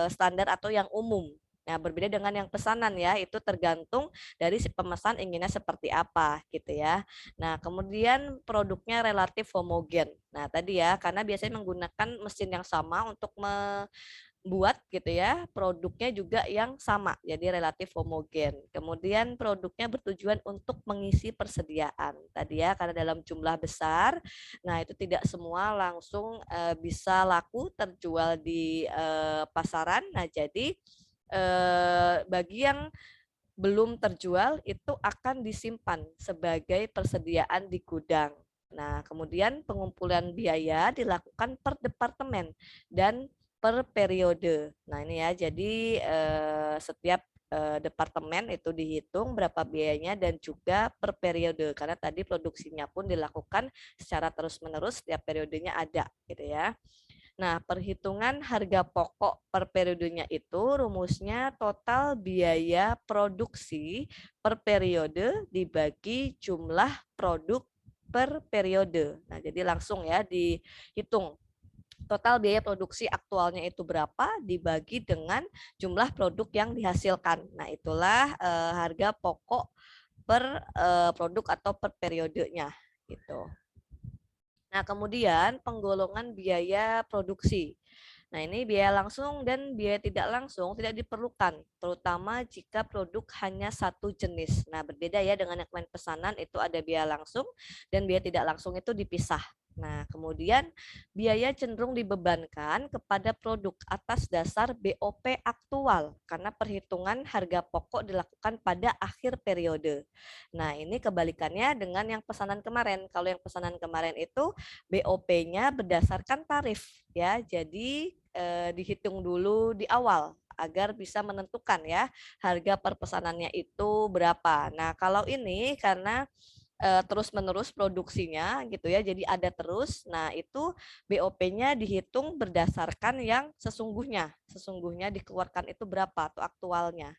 standar atau yang umum. Nah, berbeda dengan yang pesanan ya, itu tergantung dari si pemesan inginnya seperti apa gitu ya. Nah, kemudian produknya relatif homogen. Nah, tadi ya, karena biasanya menggunakan mesin yang sama untuk membuat gitu ya, produknya juga yang sama, jadi relatif homogen. Kemudian produknya bertujuan untuk mengisi persediaan. Tadi ya, karena dalam jumlah besar, nah itu tidak semua langsung bisa laku terjual di pasaran. Nah, jadi bagi yang belum terjual itu akan disimpan sebagai persediaan di gudang. Nah, kemudian pengumpulan biaya dilakukan per departemen dan per periode. Nah, ini ya, jadi setiap departemen itu dihitung berapa biayanya dan juga per periode, karena tadi produksinya pun dilakukan secara terus-menerus, setiap periodenya ada gitu ya. Nah, perhitungan harga pokok per periodenya itu rumusnya total biaya produksi per periode dibagi jumlah produk per periode. Nah, jadi langsung ya dihitung total biaya produksi aktualnya itu berapa dibagi dengan jumlah produk yang dihasilkan. Nah, itulah harga pokok per produk atau per periodenya gitu. Nah, kemudian penggolongan biaya produksi. Nah, ini biaya langsung dan biaya tidak langsung tidak diperlukan, terutama jika produk hanya satu jenis. Nah, berbeda ya dengan yang kemarin pesanan, itu ada biaya langsung dan biaya tidak langsung itu dipisah. Nah, kemudian biaya cenderung dibebankan kepada produk atas dasar BOP aktual karena perhitungan harga pokok dilakukan pada akhir periode. Nah, ini kebalikannya dengan yang pesanan kemarin. Kalau yang pesanan kemarin itu BOP-nya berdasarkan tarif ya. Jadi dihitung dulu di awal agar bisa menentukan ya harga per pesanannya itu berapa. Nah, kalau ini karena terus-menerus produksinya gitu ya, jadi ada terus. Nah, itu BOP-nya dihitung berdasarkan yang sesungguhnya dikeluarkan itu berapa atau aktualnya.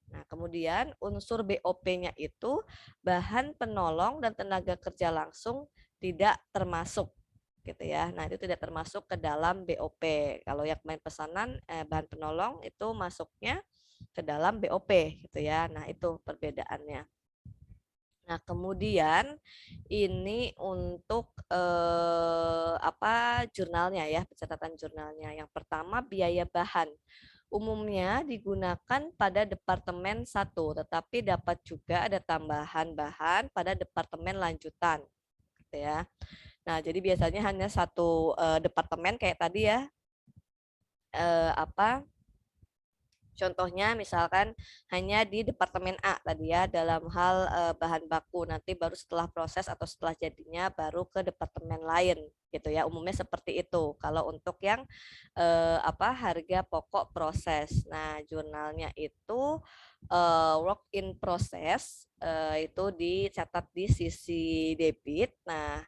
Nah, kemudian unsur BOP-nya itu bahan penolong dan tenaga kerja langsung tidak termasuk gitu ya. Nah, itu tidak termasuk ke dalam BOP. Kalau yang main pesanan bahan penolong itu masuknya ke dalam BOP gitu ya. Nah, itu perbedaannya. Nah, kemudian ini untuk jurnalnya ya, pencatatan jurnalnya. Yang pertama biaya bahan. Umumnya digunakan pada departemen 1, tetapi dapat juga ada tambahan bahan pada departemen lanjutan gitu ya. Nah, jadi biasanya hanya satu departemen kayak tadi ya. Contohnya misalkan hanya di departemen A tadi ya dalam hal bahan baku, nanti baru setelah proses atau setelah jadinya baru ke departemen lain gitu ya. Umumnya seperti itu kalau untuk yang harga pokok proses. Nah, jurnalnya itu work in process itu dicatat di sisi debit. Nah,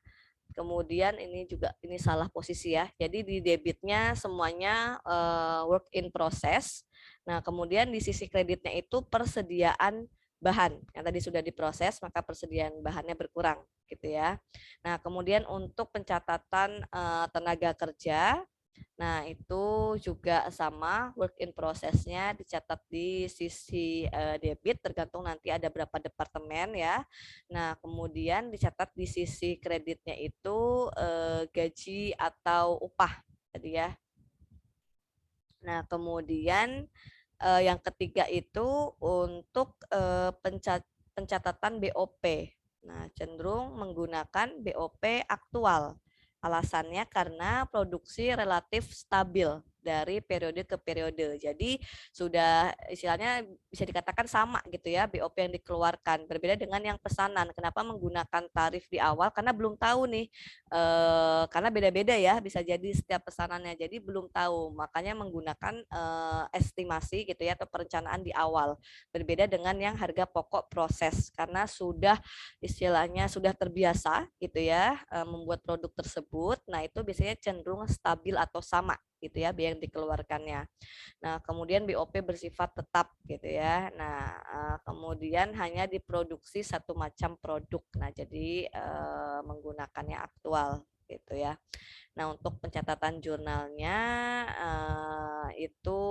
kemudian ini salah posisi ya. Jadi di debitnya semuanya work in process. Nah, kemudian di sisi kreditnya itu persediaan bahan yang tadi sudah diproses, maka persediaan bahannya berkurang gitu ya. Nah, kemudian untuk pencatatan tenaga kerja, nah itu juga sama, work in process-nya dicatat di sisi debit, tergantung nanti ada berapa departemen ya. Nah, kemudian dicatat di sisi kreditnya itu gaji atau upah tadi ya. Nah, kemudian yang ketiga itu untuk pencatatan BOP. Nah, cenderung menggunakan BOP aktual. Alasannya karena produksi relatif stabil dari periode ke periode. Jadi sudah istilahnya bisa dikatakan sama gitu ya BOP yang dikeluarkan. Berbeda dengan yang pesanan. Kenapa menggunakan tarif di awal? Karena belum tahu nih. Karena beda-beda ya, bisa jadi setiap pesanannya. Jadi belum tahu. Makanya menggunakan estimasi gitu ya atau perencanaan di awal. Berbeda dengan yang harga pokok proses karena sudah istilahnya sudah terbiasa gitu ya membuat produk tersebut. Nah, itu biasanya cenderung stabil atau sama gitu ya biaya yang dikeluarkannya. Nah, kemudian BOP bersifat tetap gitu ya. Nah, kemudian hanya diproduksi satu macam produk. Nah, jadi menggunakannya aktual gitu ya. Nah, untuk pencatatan jurnalnya itu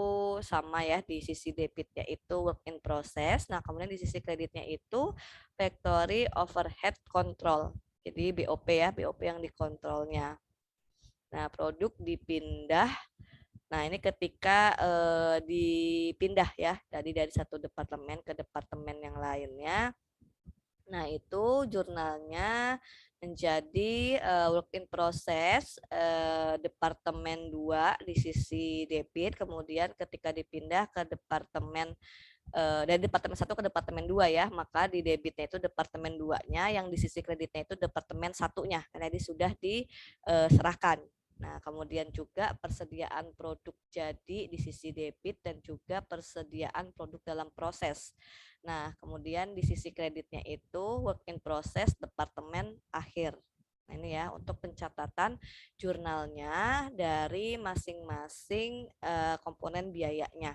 sama ya, di sisi debitnya itu work in process. Nah, kemudian di sisi kreditnya itu factory overhead control. Jadi BOP ya, BOP yang dikontrolnya. Nah, produk dipindah. Nah, ini ketika dipindah ya dari satu departemen ke departemen yang lainnya. Nah, itu jurnalnya menjadi work in process departemen 2 di sisi debit, kemudian ketika dipindah ke departemen dari departemen 1 ke departemen 2 ya, maka di debitnya itu departemen 2-nya, yang di sisi kreditnya itu departemen 1-nya karena ini sudah diserahkan Nah, kemudian juga persediaan produk jadi di sisi debit dan juga persediaan produk dalam proses. Nah, kemudian di sisi kreditnya itu work in process departemen akhir. Nah, ini ya untuk pencatatan jurnalnya dari masing-masing komponen biayanya.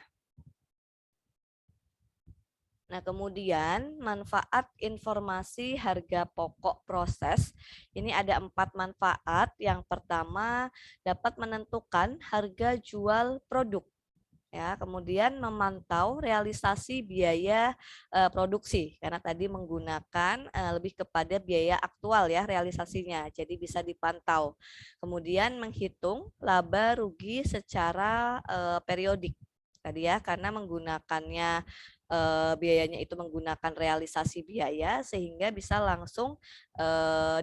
Nah, kemudian manfaat informasi harga pokok proses. Ini ada 4 manfaat. Yang pertama, dapat menentukan harga jual produk. Ya, kemudian memantau realisasi biaya produksi karena tadi menggunakan lebih kepada biaya aktual ya realisasinya. Jadi bisa dipantau. Kemudian menghitung laba rugi secara periodik. Tadi ya karena menggunakannya biayanya itu menggunakan realisasi biaya sehingga bisa langsung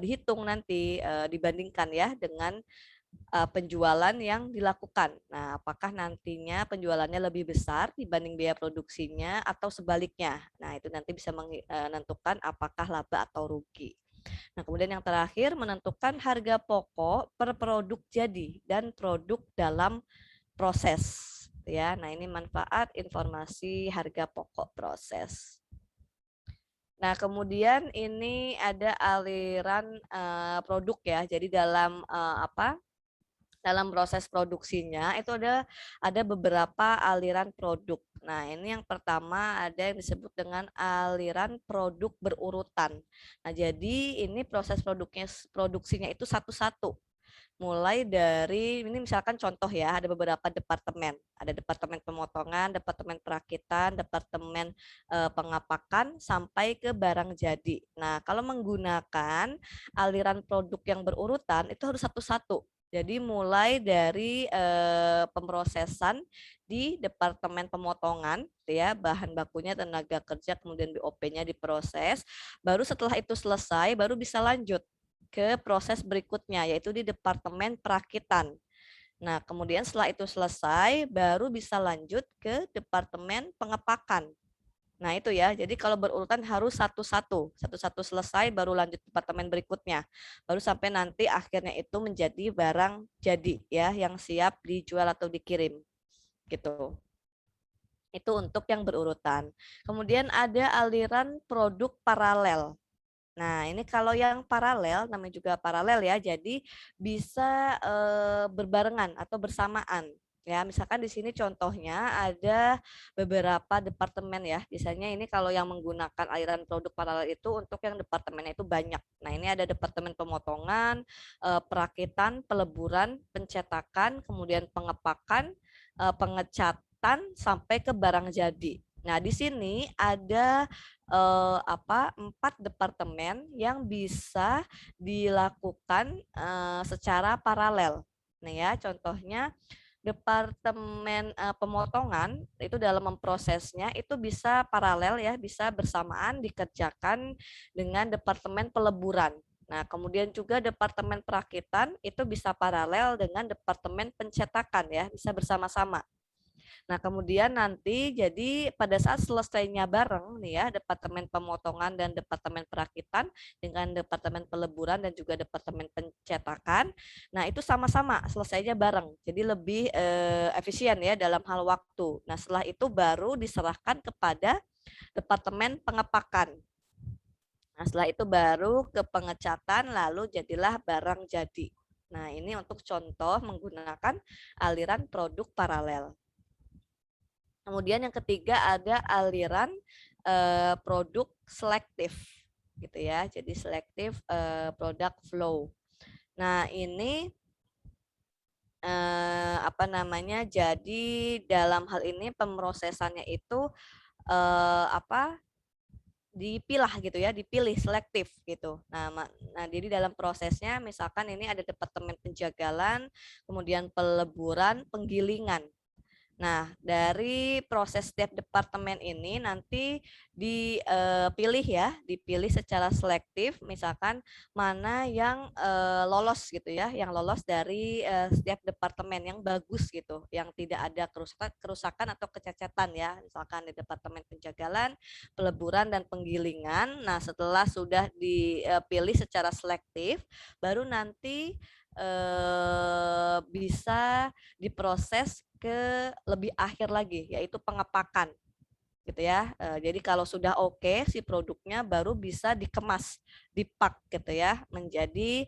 dihitung nanti dibandingkan ya dengan penjualan yang dilakukan. Nah, apakah nantinya penjualannya lebih besar dibanding biaya produksinya atau sebaliknya? Nah, itu nanti bisa menentukan apakah laba atau rugi. Nah, kemudian yang terakhir menentukan harga pokok per produk jadi dan produk dalam proses. Ya, nah ini manfaat informasi harga pokok proses. Nah, kemudian ini ada aliran produk ya. Jadi dalam dalam proses produksinya itu ada beberapa aliran produk. Nah, ini yang pertama ada yang disebut dengan aliran produk berurutan. Nah, jadi ini proses produksinya itu satu-satu. Mulai dari ini misalkan contoh ya, ada beberapa departemen. Ada departemen pemotongan, departemen perakitan, departemen pengapakan sampai ke barang jadi. Nah, kalau menggunakan aliran produk yang berurutan itu harus satu-satu. Jadi mulai dari pemrosesan di departemen pemotongan, ya bahan bakunya tenaga kerja, kemudian BOP-nya diproses. Baru setelah itu selesai, baru bisa lanjut ke proses berikutnya, yaitu di departemen perakitan. Nah, kemudian setelah itu selesai, baru bisa lanjut ke departemen pengepakan. Nah, itu ya. Jadi kalau berurutan harus satu-satu. Satu-satu selesai, baru lanjut departemen berikutnya. Baru sampai nanti akhirnya itu menjadi barang jadi ya, yang siap dijual atau dikirim. Gitu. Itu untuk yang berurutan. Kemudian ada aliran produk paralel. Nah, ini kalau yang paralel, namanya juga paralel ya, jadi bisa berbarengan atau bersamaan. Ya, misalkan di sini contohnya ada beberapa departemen ya. Biasanya ini kalau yang menggunakan aliran produk paralel itu untuk yang departemennya itu banyak. Nah, ini ada departemen pemotongan, perakitan, peleburan, pencetakan, kemudian pengepakan, pengecatan sampai ke barang jadi. Nah, di sini ada 4 departemen yang bisa dilakukan secara paralel. Nih ya, contohnya departemen pemotongan itu dalam memprosesnya itu bisa paralel ya, bisa bersamaan dikerjakan dengan departemen peleburan. Nah, kemudian juga departemen perakitan itu bisa paralel dengan departemen pencetakan ya, bisa bersama-sama. Nah, kemudian nanti jadi pada saat selesainya bareng nih ya, departemen pemotongan dan departemen perakitan dengan departemen peleburan dan juga departemen pencetakan. Nah, itu sama-sama selesainya bareng. Jadi lebih efisien ya dalam hal waktu. Nah, setelah itu baru diserahkan kepada departemen pengepakan. Nah, setelah itu baru ke pengecatan lalu jadilah barang jadi. Nah, ini untuk contoh menggunakan aliran produk paralel. Kemudian yang ketiga ada aliran produk selektif gitu ya. Jadi selektif product flow. Nah, ini jadi dalam hal ini pemrosesannya itu dipilah gitu ya, dipilih selektif gitu. Nah, jadi dalam prosesnya misalkan ini ada departemen penjagalan, kemudian peleburan, penggilingan. Nah, dari proses setiap departemen ini nanti dipilih ya, dipilih secara selektif, misalkan mana yang lolos gitu ya, yang lolos dari setiap departemen yang bagus gitu, yang tidak ada kerusakan atau kecacatan ya, misalkan di departemen penjagalan, peleburan dan penggilingan. Nah, setelah sudah dipilih secara selektif, baru nanti bisa diproses ke lebih akhir lagi, yaitu pengepakan gitu ya. Jadi kalau sudah oke si produknya baru bisa dikemas, dipak gitu ya, menjadi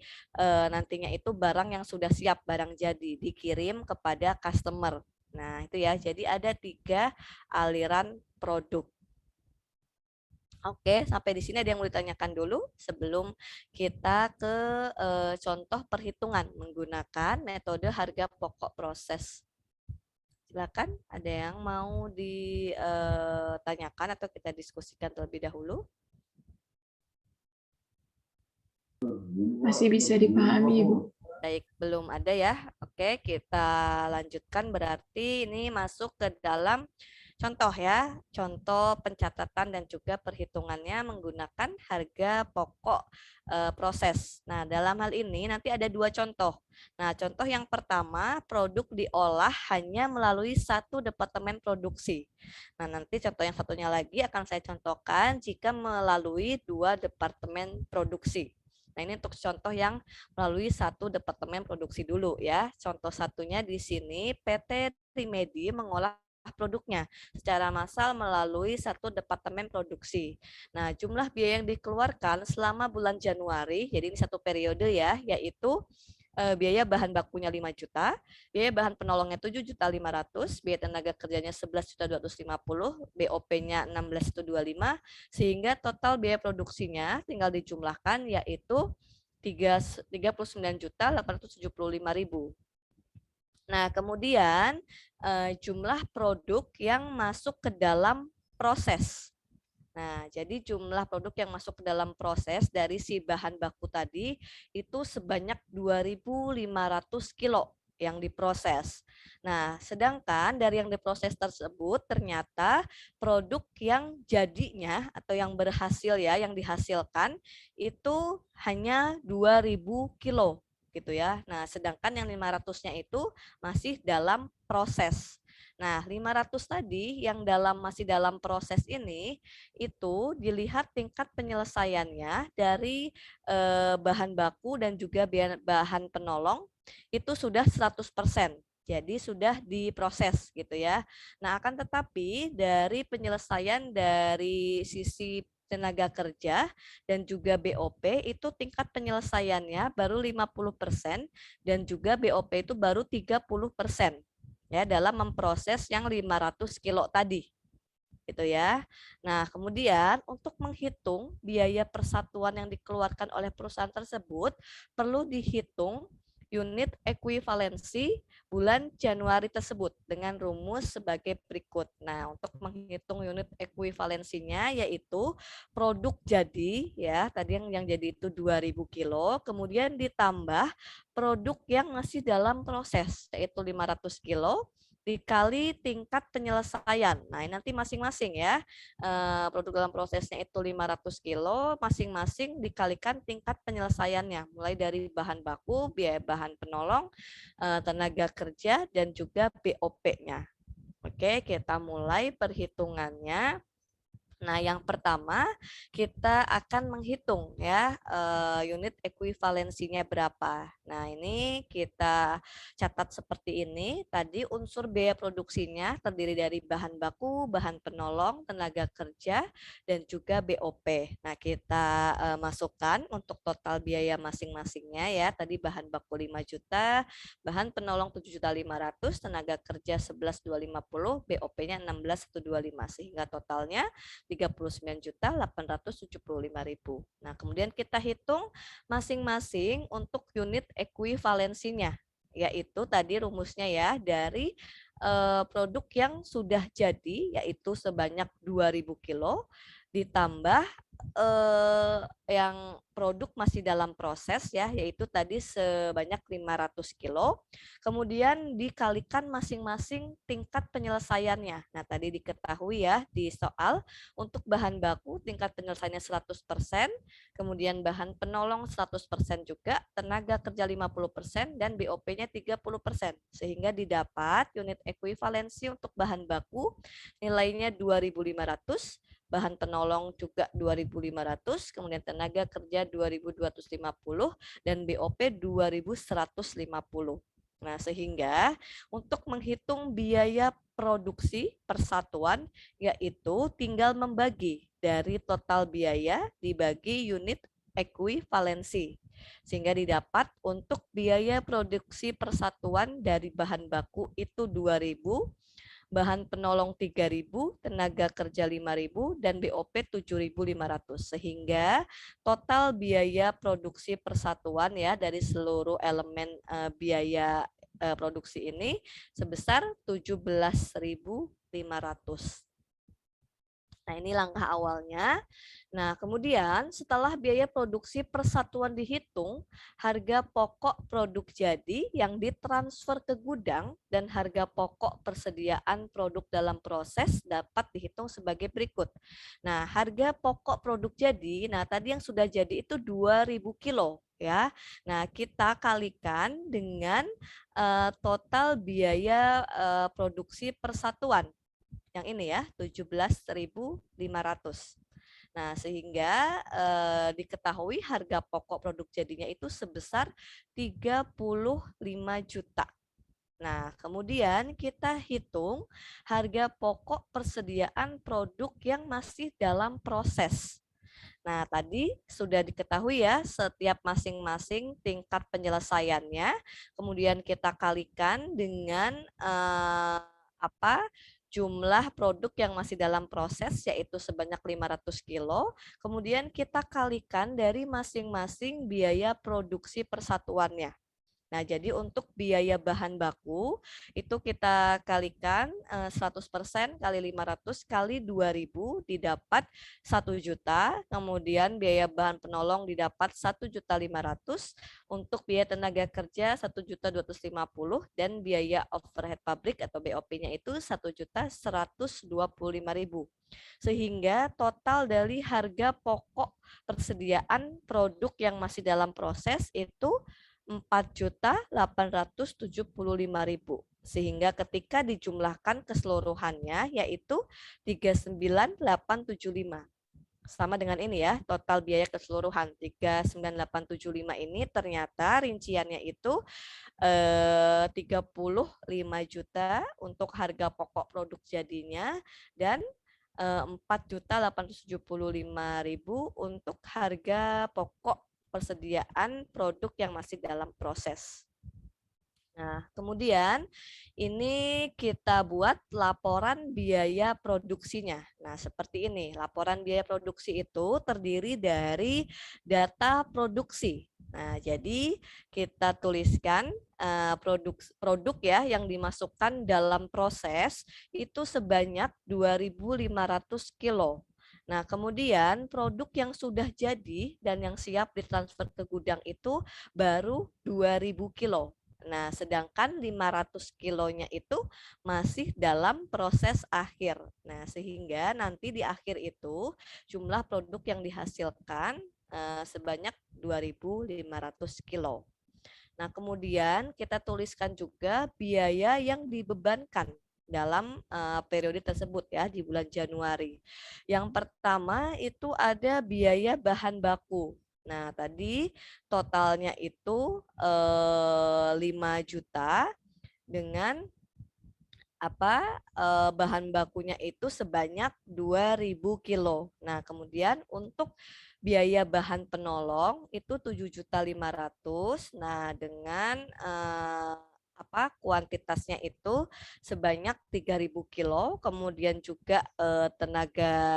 nantinya itu barang yang sudah siap, barang jadi dikirim kepada customer. Nah itu ya, jadi ada 3 aliran produk. Oke, sampai di sini ada yang mau ditanyakan dulu sebelum kita ke contoh perhitungan menggunakan metode harga pokok proses. Silakan, ada yang mau ditanyakan atau kita diskusikan terlebih dahulu? Masih bisa dipahami, Ibu. Baik, belum ada ya. Oke, kita lanjutkan. Berarti ini masuk ke dalam contoh ya, contoh pencatatan dan juga perhitungannya menggunakan harga pokok proses. Nah, dalam hal ini nanti ada 2 contoh. Nah, contoh yang pertama, produk diolah hanya melalui 1 departemen produksi. Nah, nanti contoh yang satunya lagi akan saya contohkan jika melalui 2 departemen produksi. Nah, ini untuk contoh yang melalui 1 departemen produksi dulu ya. Contoh satunya di sini PT Trimedi mengolah produknya secara massal melalui 1 departemen produksi. Nah, jumlah biaya yang dikeluarkan selama bulan Januari, jadi ini 1 periode ya, yaitu biaya bahan bakunya 5 juta, biaya bahan penolongnya 7.500.000, biaya tenaga kerjanya 11.250.000, BOP-nya 16.25, sehingga total biaya produksinya tinggal dijumlahkan yaitu 39.875.000. Nah, kemudian jumlah produk yang masuk ke dalam proses. Nah, jadi jumlah produk yang masuk ke dalam proses dari si bahan baku tadi itu sebanyak 2.500 kilo yang diproses. Nah, sedangkan dari yang diproses tersebut ternyata produk yang jadinya atau yang berhasil ya, yang dihasilkan itu hanya 2.000 kilo gitu ya. Nah, sedangkan yang 500-nya itu masih dalam proses. Nah, 500 tadi yang masih dalam proses ini itu dilihat tingkat penyelesaiannya dari bahan baku dan juga bahan penolong itu sudah 100%. Jadi sudah diproses gitu ya. Nah, akan tetapi dari penyelesaian dari sisi tenaga kerja dan juga BOP itu tingkat penyelesaiannya baru 50% dan juga BOP itu baru 30%. Ya, dalam memproses yang 500 kilo tadi gitu ya. Nah, kemudian untuk menghitung biaya persatuan yang dikeluarkan oleh perusahaan tersebut perlu dihitung unit ekuivalensi bulan Januari tersebut dengan rumus sebagai berikut. Nah, untuk menghitung unit ekuivalensinya yaitu produk jadi ya, tadi yang jadi itu 2.000 kilo, kemudian ditambah produk yang masih dalam proses yaitu 500 kilo dikali tingkat penyelesaian. Nah, ini nanti masing-masing ya. Produk dalam prosesnya itu 500 kilo, masing-masing dikalikan tingkat penyelesaiannya. Mulai dari bahan baku, biaya bahan penolong, tenaga kerja, dan juga BOP-nya. Oke, kita mulai perhitungannya. Nah, yang pertama kita akan menghitung ya unit ekuivalensinya berapa. Nah, ini kita catat seperti ini. Tadi unsur biaya produksinya terdiri dari bahan baku, bahan penolong, tenaga kerja, dan juga BOP. Nah, kita masukkan untuk total biaya masing-masingnya ya. Tadi bahan baku 5 juta, bahan penolong 7.500.000, tenaga kerja 11.250, BOP-nya 16.125 sehingga totalnya 39.875.000. Nah, kemudian kita hitung masing-masing untuk unit ekuivalensinya, yaitu tadi rumusnya ya dari produk yang sudah jadi yaitu sebanyak 2.000 kilo ditambah yang produk masih dalam proses ya, yaitu tadi sebanyak 500 kilo, kemudian dikalikan masing-masing tingkat penyelesaiannya. Nah, tadi diketahui ya di soal untuk bahan baku tingkat penyelesaiannya 100%, kemudian bahan penolong 100% juga, tenaga kerja 50% dan BOP-nya 30%, sehingga didapat unit ekuivalensi untuk bahan baku nilainya 2.500, bahan penolong juga 2.500, kemudian tenaga kerja 2.250 dan BOP 2.150. Nah, sehingga untuk menghitung biaya produksi persatuan yaitu tinggal membagi dari total biaya dibagi unit ekuivalensi sehingga didapat untuk biaya produksi persatuan dari bahan baku itu 2.000, bahan penolong 3.000, tenaga kerja 5.000 dan BOP 7.500 sehingga total biaya produksi persatuan ya dari seluruh elemen biaya produksi ini sebesar 17.500. Nah, ini langkah awalnya. Nah, kemudian setelah biaya produksi persatuan dihitung, harga pokok produk jadi yang ditransfer ke gudang dan harga pokok persediaan produk dalam proses dapat dihitung sebagai berikut. Nah, harga pokok produk jadi, nah tadi yang sudah jadi itu 2.000 kilo ya. Nah, kita kalikan dengan total biaya produksi persatuan. Yang ini ya, 17.500. Nah, sehingga diketahui harga pokok produk jadinya itu sebesar 35 juta. Nah, kemudian kita hitung harga pokok persediaan produk yang masih dalam proses. Nah, tadi sudah diketahui ya setiap masing-masing tingkat penyelesaiannya. Kemudian kita kalikan dengan jumlah produk yang masih dalam proses yaitu sebanyak 500 kilo. Kemudian kita kalikan dari masing-masing biaya produksi persatuannya. Nah, jadi untuk biaya bahan baku itu kita kalikan 100% kali 500 kali 2.000 didapat 1 juta. Kemudian biaya bahan penolong didapat 1.500.000. Untuk biaya tenaga kerja 1.250.000 dan biaya overhead pabrik atau BOP-nya itu 1.125.000. Sehingga total dari harga pokok persediaan produk yang masih dalam proses itu 4.875.000 sehingga ketika dijumlahkan keseluruhannya yaitu 39.875 sama dengan ini ya total biaya keseluruhan 39.875 ini ternyata rinciannya itu 35 juta untuk harga pokok produk jadinya dan 4.875.000 untuk harga pokok persediaan produk yang masih dalam proses. Nah, kemudian ini kita buat laporan biaya produksinya. Nah, seperti ini. Laporan biaya produksi itu terdiri dari data produksi. Nah, jadi kita tuliskan produk ya yang dimasukkan dalam proses itu sebanyak 2.500 kilo. Nah, kemudian produk yang sudah jadi dan yang siap ditransfer ke gudang itu baru 2.000 kilo. Nah, sedangkan 500 kilonya itu masih dalam proses akhir. Nah, sehingga nanti di akhir itu jumlah produk yang dihasilkan sebanyak 2.500 kilo. Nah, kemudian kita tuliskan juga biaya yang dibebankan dalam periode tersebut ya di bulan Januari. Yang pertama itu ada biaya bahan baku. Nah, tadi totalnya itu 5 juta dengan bahan bakunya itu sebanyak 2.000 kilo. Nah, kemudian untuk biaya bahan penolong itu 7.500.000. Nah, dengan kuantitasnya itu sebanyak 3.000 kilo, kemudian juga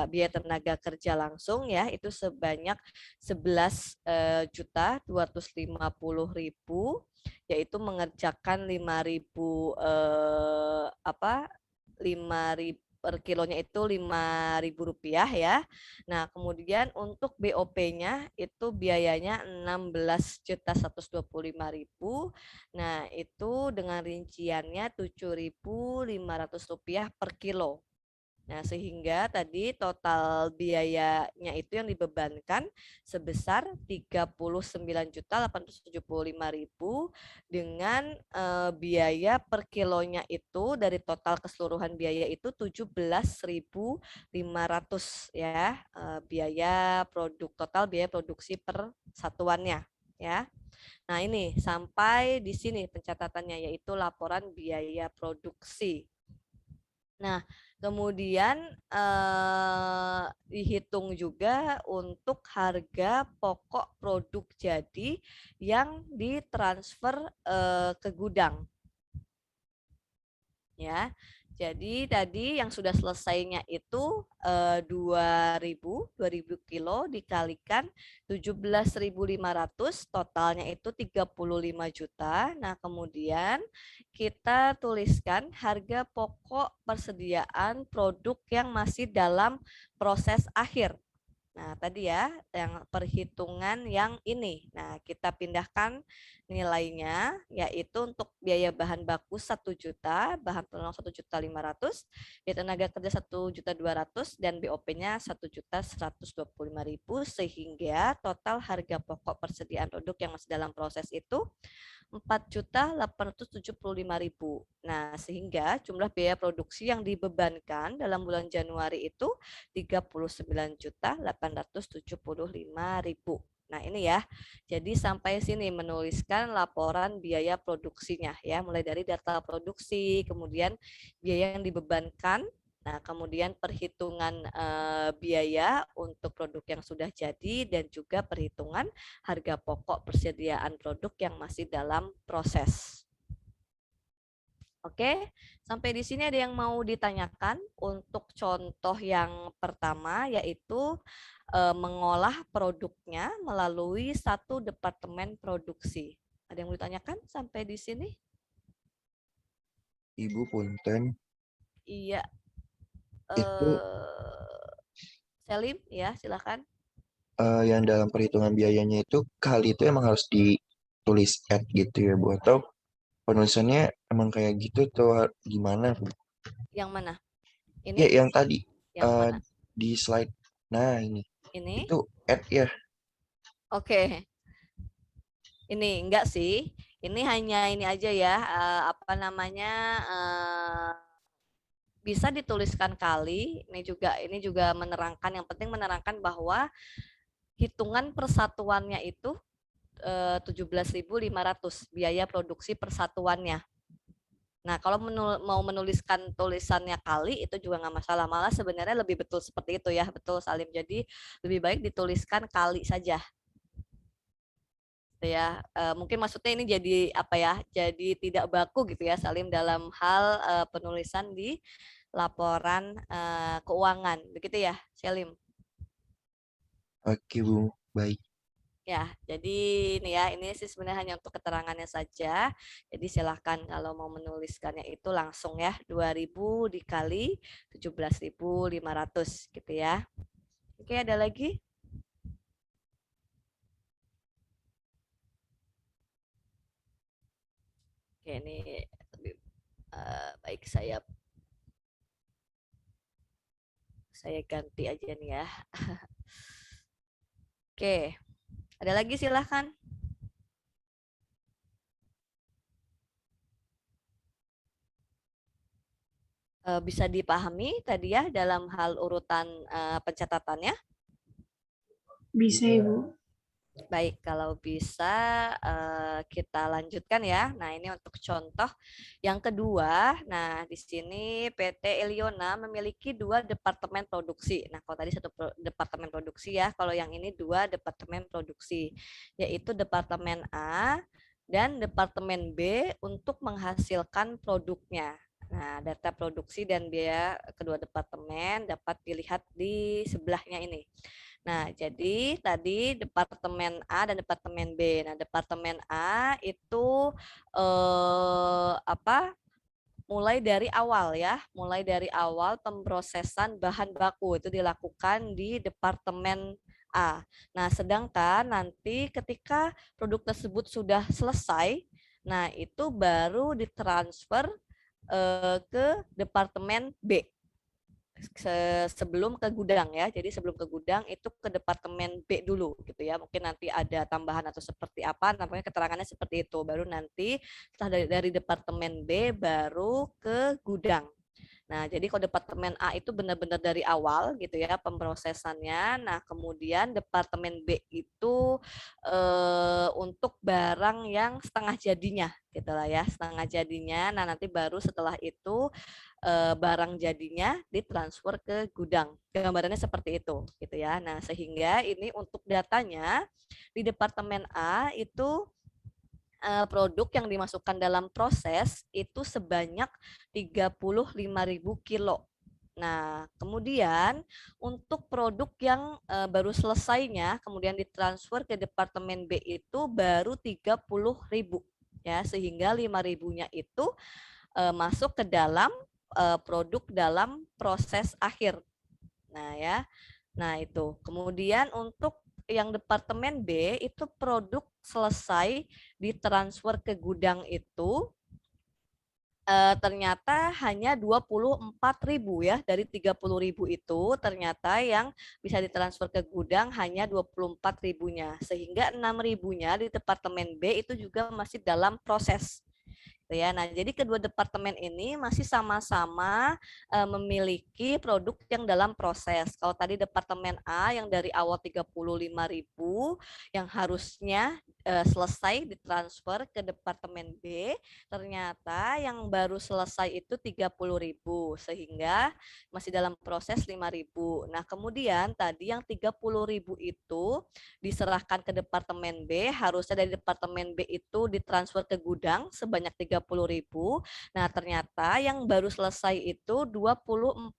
biaya tenaga kerja langsung ya itu sebanyak 11.250.000 yaitu mengerjakan 5.000 per kilonya itu Rp5.000 ya. Nah, kemudian untuk BOP-nya itu biayanya Rp16.125.000. Nah, itu dengan rinciannya Rp7.500 per kilo. Nah, sehingga tadi total biayanya itu yang dibebankan sebesar 39.875.000 dengan biaya per kilonya itu dari total keseluruhan biaya itu 17.500 ya, biaya total biaya produksi per satuannya ya. Nah, ini sampai di sini pencatatannya yaitu laporan biaya produksi. Nah, kemudian dihitung juga untuk harga pokok produk jadi yang ditransfer ke gudang. Ya. Jadi tadi yang sudah selesainya itu 2000 kilo dikalikan 17.500, totalnya itu 35 juta. Nah, kemudian kita tuliskan harga pokok persediaan produk yang masih dalam proses akhir. Nah, tadi ya, yang perhitungan yang ini. Nah, kita pindahkan nilainya, yaitu untuk biaya bahan baku 1 juta, bahan penolong 1.500.000, biaya tenaga kerja 1.200.000, dan BOP-nya 1.125.000, sehingga total harga pokok persediaan produk yang masih dalam proses itu 4.875.000. Nah, sehingga jumlah biaya produksi yang dibebankan dalam bulan Januari itu 39.875.000. Nah, ini ya. Jadi sampai sini menuliskan laporan biaya produksinya ya, mulai dari data produksi, kemudian biaya yang dibebankan. Nah, kemudian perhitungan biaya untuk produk yang sudah jadi dan juga perhitungan harga pokok persediaan produk yang masih dalam proses. Oke, sampai di sini ada yang mau ditanyakan untuk contoh yang pertama yaitu mengolah produknya melalui satu departemen produksi. Ada yang mau ditanyakan sampai di sini? Ibu punten. Iya. Itu Selim, ya silakan. Yang dalam perhitungan biayanya itu kali itu emang harus ditulis add gitu ya Bu, atau penulisannya emang kayak gitu tuh gimana Bu? Yang mana? Ini? Ya yang tadi yang mana? Di slide. Nah ini itu add ya. Oke. Ini enggak sih. Ini hanya ini aja ya, apa namanya, bisa dituliskan kali. Ini juga menerangkan, yang penting menerangkan bahwa hitungan persatuannya itu 17.500 biaya produksi persatuannya. Nah, kalau mau menuliskan tulisannya kali itu juga nggak masalah. Malah sebenarnya lebih betul seperti itu ya, betul Salim. Jadi lebih baik dituliskan kali saja. Ya, mungkin maksudnya ini jadi apa ya? Jadi tidak baku gitu ya Salim dalam hal penulisan di laporan keuangan. Begitu ya, Salim? Oke Bu, baik. Ya, jadi ini ya, ini sih sebenarnya hanya untuk keterangannya saja. Jadi silahkan kalau mau menuliskannya itu langsung ya, 2000 dikali 17.500 gitu ya. Oke, ada lagi? Oke, ini lebih baik saya ganti aja nih ya. Oke, ada lagi silahkan. Bisa dipahami tadi ya dalam hal urutan pencatatannya? Bisa Ibu. Baik, kalau bisa kita lanjutkan ya. Nah, ini untuk contoh yang kedua. Nah, di sini PT Eliona memiliki 2 departemen produksi. Nah, kalau tadi 1 departemen produksi ya, kalau yang ini 2 departemen produksi, yaitu departemen A dan departemen B untuk menghasilkan produknya. Nah, data produksi dan biaya kedua departemen dapat dilihat di sebelahnya ini. Nah, jadi tadi departemen A dan departemen B. Nah, departemen A itu mulai dari awal ya, mulai dari awal pemrosesan bahan baku itu dilakukan di departemen A. Nah, sedangkan nanti ketika produk tersebut sudah selesai, nah itu baru ditransfer ke departemen B. sebelum ke gudang ya. Jadi sebelum ke gudang itu ke departemen B dulu gitu ya. Mungkin nanti ada tambahan atau seperti apa, namanya keterangannya seperti itu. Baru nanti setelah dari departemen B baru ke gudang. Nah, jadi kalau departemen A itu benar-benar dari awal gitu ya pemrosesannya. Nah, kemudian departemen B itu untuk barang yang setengah jadinya gitu lah ya, setengah jadinya. Nah, nanti baru setelah itu barang jadinya ditransfer ke gudang. Gambarannya seperti itu gitu ya. Nah, sehingga ini untuk datanya di departemen A itu produk yang dimasukkan dalam proses itu sebanyak 35.000 kilo. Nah, kemudian untuk produk yang baru selesainya kemudian ditransfer ke departemen B itu baru 30.000 ya, sehingga 5.000-nya itu masuk ke dalam produk dalam proses akhir. Nah, ya. Nah, itu. Kemudian untuk yang departemen B itu produk selesai ditransfer ke gudang itu ternyata hanya 24.000 ya, dari 30.000 itu ternyata yang bisa ditransfer ke gudang hanya 24.000-nya, sehingga 6.000-nya di departemen B itu juga masih dalam proses. Ya, nah jadi kedua departemen ini masih sama-sama memiliki produk yang dalam proses. Kalau tadi departemen A yang dari awal 35.000 yang harusnya selesai ditransfer ke departemen B, ternyata yang baru selesai itu 30.000 sehingga masih dalam proses 5.000. Nah, kemudian tadi yang 30.000 itu diserahkan ke departemen B, harusnya dari departemen B itu ditransfer ke gudang sebanyak 30.000. Nah, ternyata yang baru selesai itu 24.000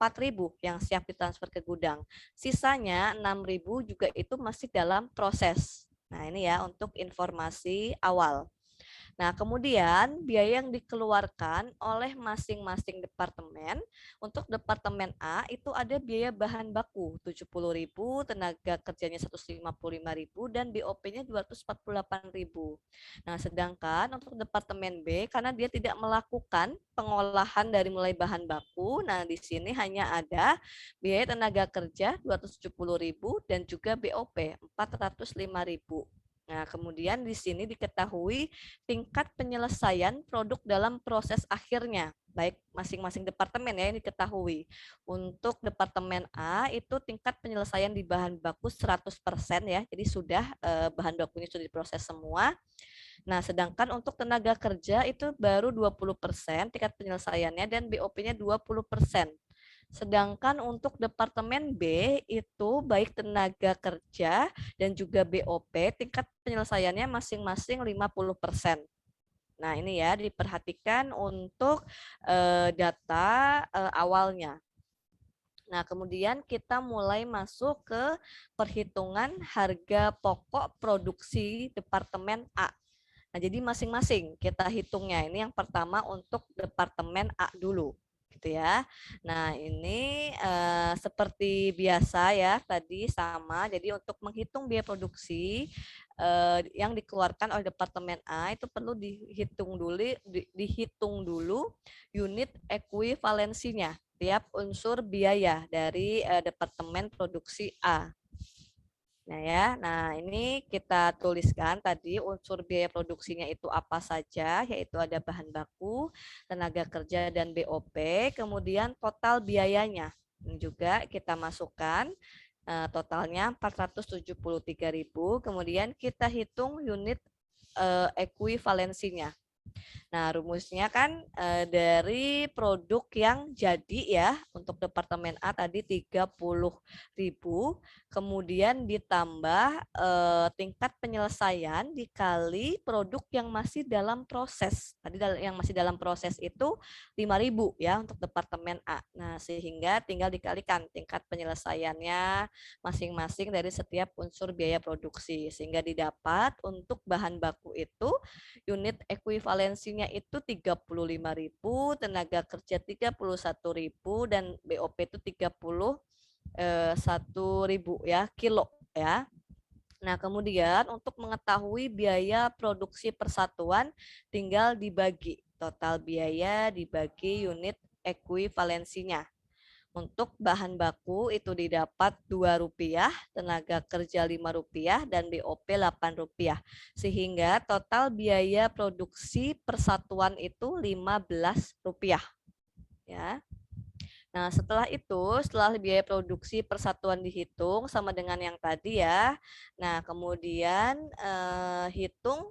yang siap ditransfer ke gudang. Sisanya 6.000 juga itu masih dalam proses. Nah, ini ya untuk informasi awal. Nah, kemudian biaya yang dikeluarkan oleh masing-masing departemen. Untuk departemen A itu ada biaya bahan baku 70.000, tenaga kerjanya 155.000 dan BOP-nya 248.000. Nah, sedangkan untuk departemen B karena dia tidak melakukan pengolahan dari mulai bahan baku, nah di sini hanya ada biaya tenaga kerja 270.000 dan juga BOP 405.000. Nah, kemudian di sini diketahui tingkat penyelesaian produk dalam proses akhirnya, baik masing-masing departemen ya, ini diketahui. Untuk departemen A itu tingkat penyelesaian di bahan baku 100% ya, jadi sudah bahan bakunya sudah diproses semua. Nah, sedangkan untuk tenaga kerja itu baru 20% tingkat penyelesaiannya dan BOP-nya 20%. Sedangkan untuk departemen B itu baik tenaga kerja dan juga BOP tingkat penyelesaiannya masing-masing 50%. Nah, ini ya diperhatikan untuk data awalnya. Nah, kemudian kita mulai masuk ke perhitungan harga pokok produksi departemen A. Nah, jadi masing-masing kita hitungnya. Ini yang pertama untuk departemen A dulu. Gitu ya. Nah, ini seperti biasa ya, tadi sama. Jadi untuk menghitung biaya produksi yang dikeluarkan oleh departemen A itu perlu dihitung dulu unit ekuivalensinya tiap unsur biaya dari departemen produksi A. Nah ya, nah ini kita tuliskan tadi unsur biaya produksinya itu apa saja, yaitu ada bahan baku, tenaga kerja, dan BOP, kemudian total biayanya. Ini juga kita masukkan totalnya 473.000, kemudian kita hitung unit ekuivalensinya. Nah, rumusnya kan dari produk yang jadi ya, untuk departemen A tadi 30.000, kemudian ditambah tingkat penyelesaian dikali produk yang masih dalam proses. Tadi yang masih dalam proses itu 5.000 ya untuk departemen A. Nah, sehingga tinggal dikalikan tingkat penyelesaiannya masing-masing dari setiap unsur biaya produksi. Sehingga didapat untuk bahan baku itu unit ekuivalensinya itu 35.000, tenaga kerja 31.000 dan BOP itu 31.000 ya kilo ya. Nah, kemudian untuk mengetahui biaya produksi persatuan tinggal dibagi total biaya dibagi unit ekuivalensinya. Untuk bahan baku itu didapat Rp2, tenaga kerja Rp5, dan BOP Rp8. Sehingga total biaya produksi persatuan itu Rp15. Ya. Nah, setelah itu, setelah biaya produksi persatuan dihitung sama dengan yang tadi ya. Nah, kemudian hitung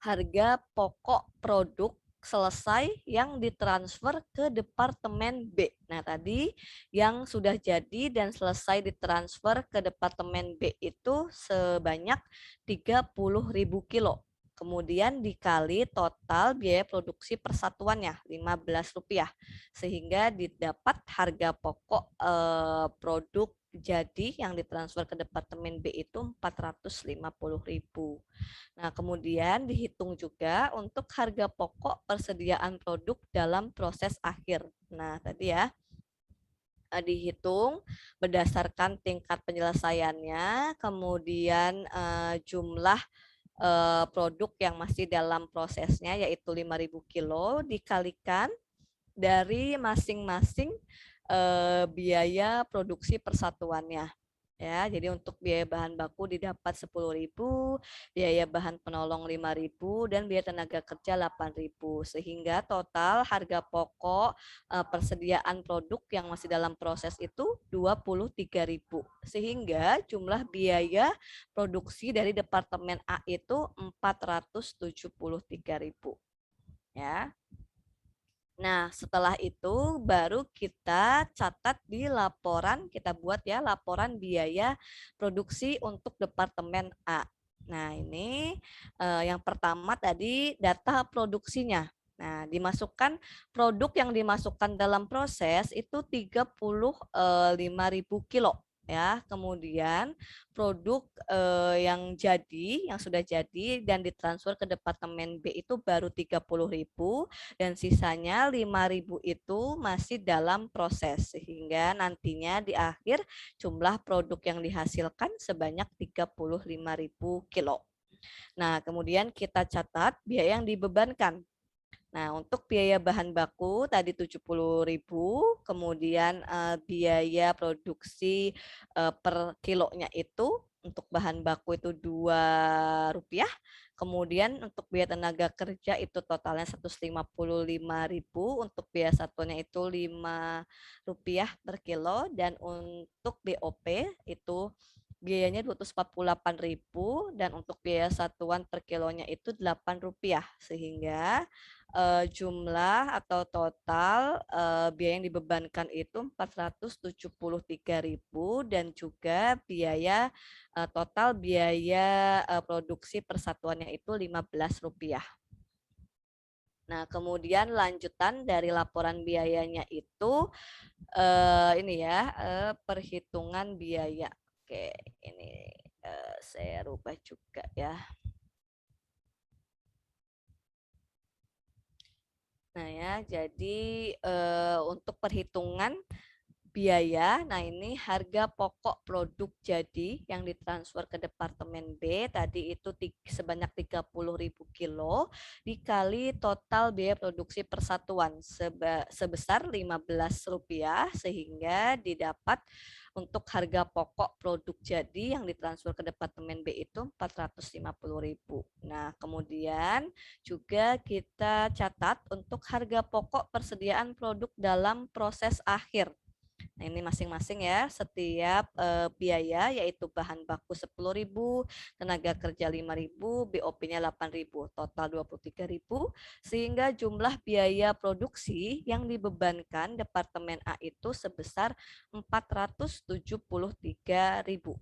harga pokok produk selesai yang ditransfer ke Departemen B. Nah, tadi yang sudah jadi dan selesai ditransfer ke Departemen B itu sebanyak 30.000 kilo. Kemudian dikali total biaya produksi persatuannya Rp15. Sehingga didapat harga pokok produk jadi yang ditransfer ke Departemen B itu 450.000. Nah, kemudian dihitung juga untuk harga pokok persediaan produk dalam proses akhir. Nah, tadi ya dihitung berdasarkan tingkat penyelesaiannya, kemudian jumlah produk yang masih dalam prosesnya yaitu 5.000 kilo dikalikan dari masing-masing biaya produksi persatuannya. Ya, jadi untuk biaya bahan baku didapat 10.000, biaya bahan penolong 5.000, dan biaya tenaga kerja 8.000. Sehingga total harga pokok persediaan produk yang masih dalam proses itu 23.000. Sehingga jumlah biaya produksi dari Departemen A itu 473.000. Ya. Nah, setelah itu baru kita catat di laporan, kita buat ya laporan biaya produksi untuk Departemen A. Nah, ini yang pertama tadi data produksinya. Nah, dimasukkan produk yang dimasukkan dalam proses itu 35.000 kilo. Ya, kemudian produk yang sudah jadi dan ditransfer ke Departemen B itu baru 30.000 dan sisanya 5.000 itu masih dalam proses sehingga nantinya di akhir jumlah produk yang dihasilkan sebanyak 35.000 kilo. Nah, kemudian kita catat biaya yang dibebankan. Nah, untuk biaya bahan baku tadi 70.000, kemudian biaya produksi per kilonya itu untuk bahan baku itu Rp2, kemudian untuk biaya tenaga kerja itu totalnya 155.000, untuk biaya satuannya itu Rp5 per kilo, dan untuk BOP itu biayanya 248.000 dan untuk biaya satuan per kilonya itu Rp8, sehingga jumlah atau total biaya yang dibebankan itu 473.000 dan juga biaya total biaya produksi persatuannya itu Rp15. Nah, kemudian lanjutan dari laporan biayanya itu ini ya perhitungan biaya. Oke, ini saya rubah juga ya. Nah ya, jadi untuk perhitungan biaya, nah ini harga pokok produk jadi yang ditransfer ke Departemen B tadi itu sebanyak 30.000 kilo dikali total biaya produksi persatuan sebesar Rp15 sehingga didapat untuk harga pokok produk jadi yang ditransfer ke Departemen B itu 450.000. Nah, kemudian juga kita catat untuk harga pokok persediaan produk dalam proses akhir. Nah, ini masing-masing ya, setiap biaya yaitu bahan baku 10.000, tenaga kerja 5.000, BOP-nya 8.000, total 23.000, sehingga jumlah biaya produksi yang dibebankan Departemen A itu sebesar 473.000.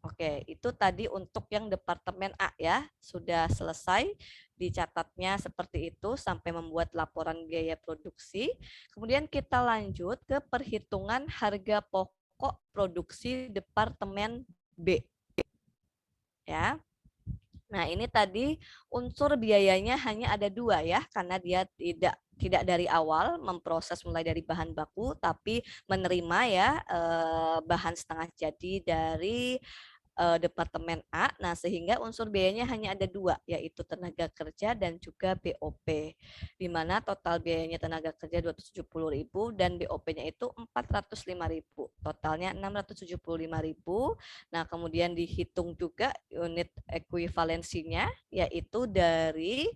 Oke, itu tadi untuk yang Departemen A ya, sudah selesai dicatatnya seperti itu sampai membuat laporan biaya produksi. Kemudian kita lanjut ke perhitungan harga pokok produksi Departemen B. Ya. Nah, ini tadi unsur biayanya hanya ada 2 ya, karena dia tidak dari awal memproses mulai dari bahan baku, tapi menerima ya bahan setengah jadi dari Departemen A. Nah, sehingga unsur biayanya hanya ada 2, yaitu tenaga kerja dan juga BOP. Di mana total biayanya tenaga kerja 270.000 dan BOP-nya itu 405.000. Totalnya 675.000. Nah, kemudian dihitung juga unit ekuivalensinya, yaitu dari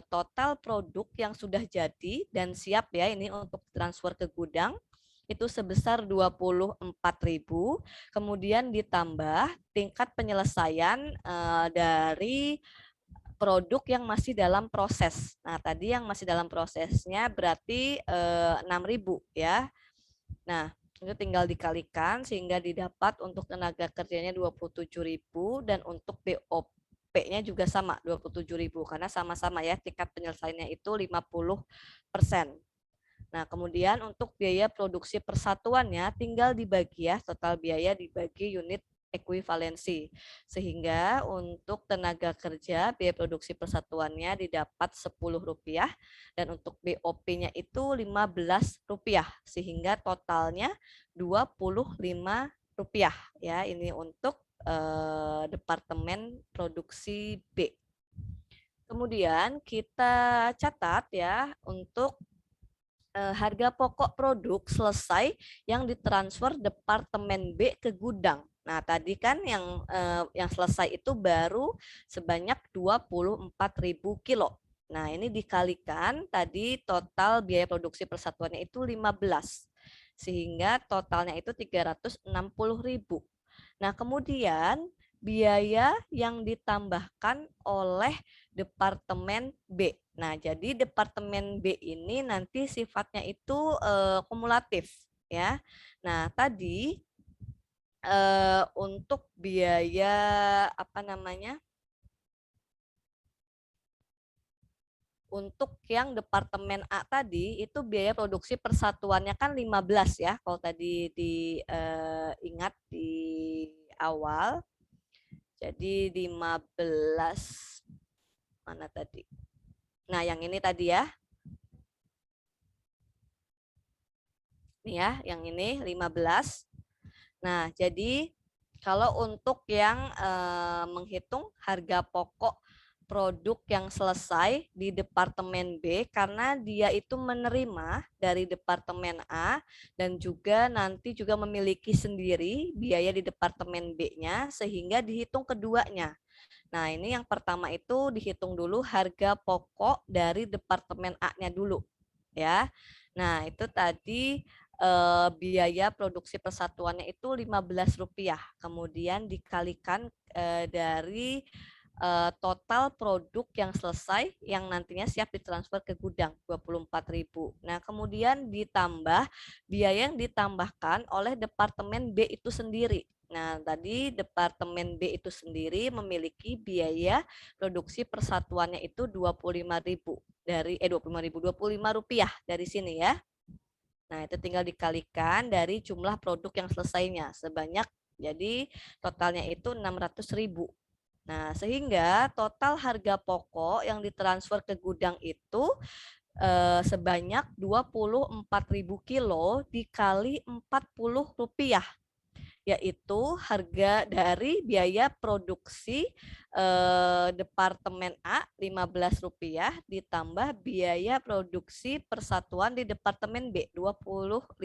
total produk yang sudah jadi dan siap ya ini untuk transfer ke gudang itu sebesar 24.000, kemudian ditambah tingkat penyelesaian dari produk yang masih dalam proses. Nah, tadi yang masih dalam prosesnya berarti 6.000 ya. Nah, itu tinggal dikalikan sehingga didapat untuk tenaga kerjanya 27.000 dan untuk BOP-nya juga sama 27.000 karena sama-sama ya tingkat penyelesaiannya itu 50%. Nah, kemudian untuk biaya produksi persatuannya tinggal dibagi ya, total biaya dibagi unit ekuivalensi. Sehingga untuk tenaga kerja biaya produksi persatuannya didapat Rp10 dan untuk BOP-nya itu Rp15 sehingga totalnya Rp25 ya. Ini untuk Departemen Produksi B. Kemudian kita catat ya untuk harga pokok produk selesai yang ditransfer Departemen B ke gudang. Nah, tadi kan yang selesai itu baru sebanyak 24.000 kilo. Nah, ini dikalikan tadi total biaya produksi persatuannya itu 15. Sehingga totalnya itu 360.000. Nah, kemudian biaya yang ditambahkan oleh Departemen B. Nah, jadi Departemen B ini nanti sifatnya itu kumulatif ya. Nah, tadi untuk biaya apa namanya? Untuk yang Departemen A tadi itu biaya produksi persatuannya kan 15 ya. Kalau tadi diingat di awal. Jadi 15 mana tadi? Nah, yang ini tadi ya. Nih ya, yang ini 15. Nah, jadi kalau untuk yang menghitung harga pokok produk yang selesai di Departemen B, karena dia itu menerima dari Departemen A dan juga nanti juga memiliki sendiri biaya di Departemen B-nya sehingga dihitung keduanya. Nah, ini yang pertama itu dihitung dulu harga pokok dari Departemen A-nya dulu ya. Nah, itu tadi biaya produksi persatuannya itu Rp15. Kemudian dikalikan dari total produk yang selesai yang nantinya siap ditransfer ke gudang 24.000. Nah, kemudian ditambah biaya yang ditambahkan oleh Departemen B itu sendiri. Nah, tadi Departemen B itu sendiri memiliki biaya produksi persatuannya itu 25.000 dari Rp25 dari sini ya. Nah, itu tinggal dikalikan dari jumlah produk yang selesainya sebanyak, jadi totalnya itu 600.000. Nah, sehingga total harga pokok yang ditransfer ke gudang itu sebanyak 24.000 kilo dikali Rp40, yaitu harga dari biaya produksi Departemen A Rp15 ditambah biaya produksi persatuan di Departemen B Rp25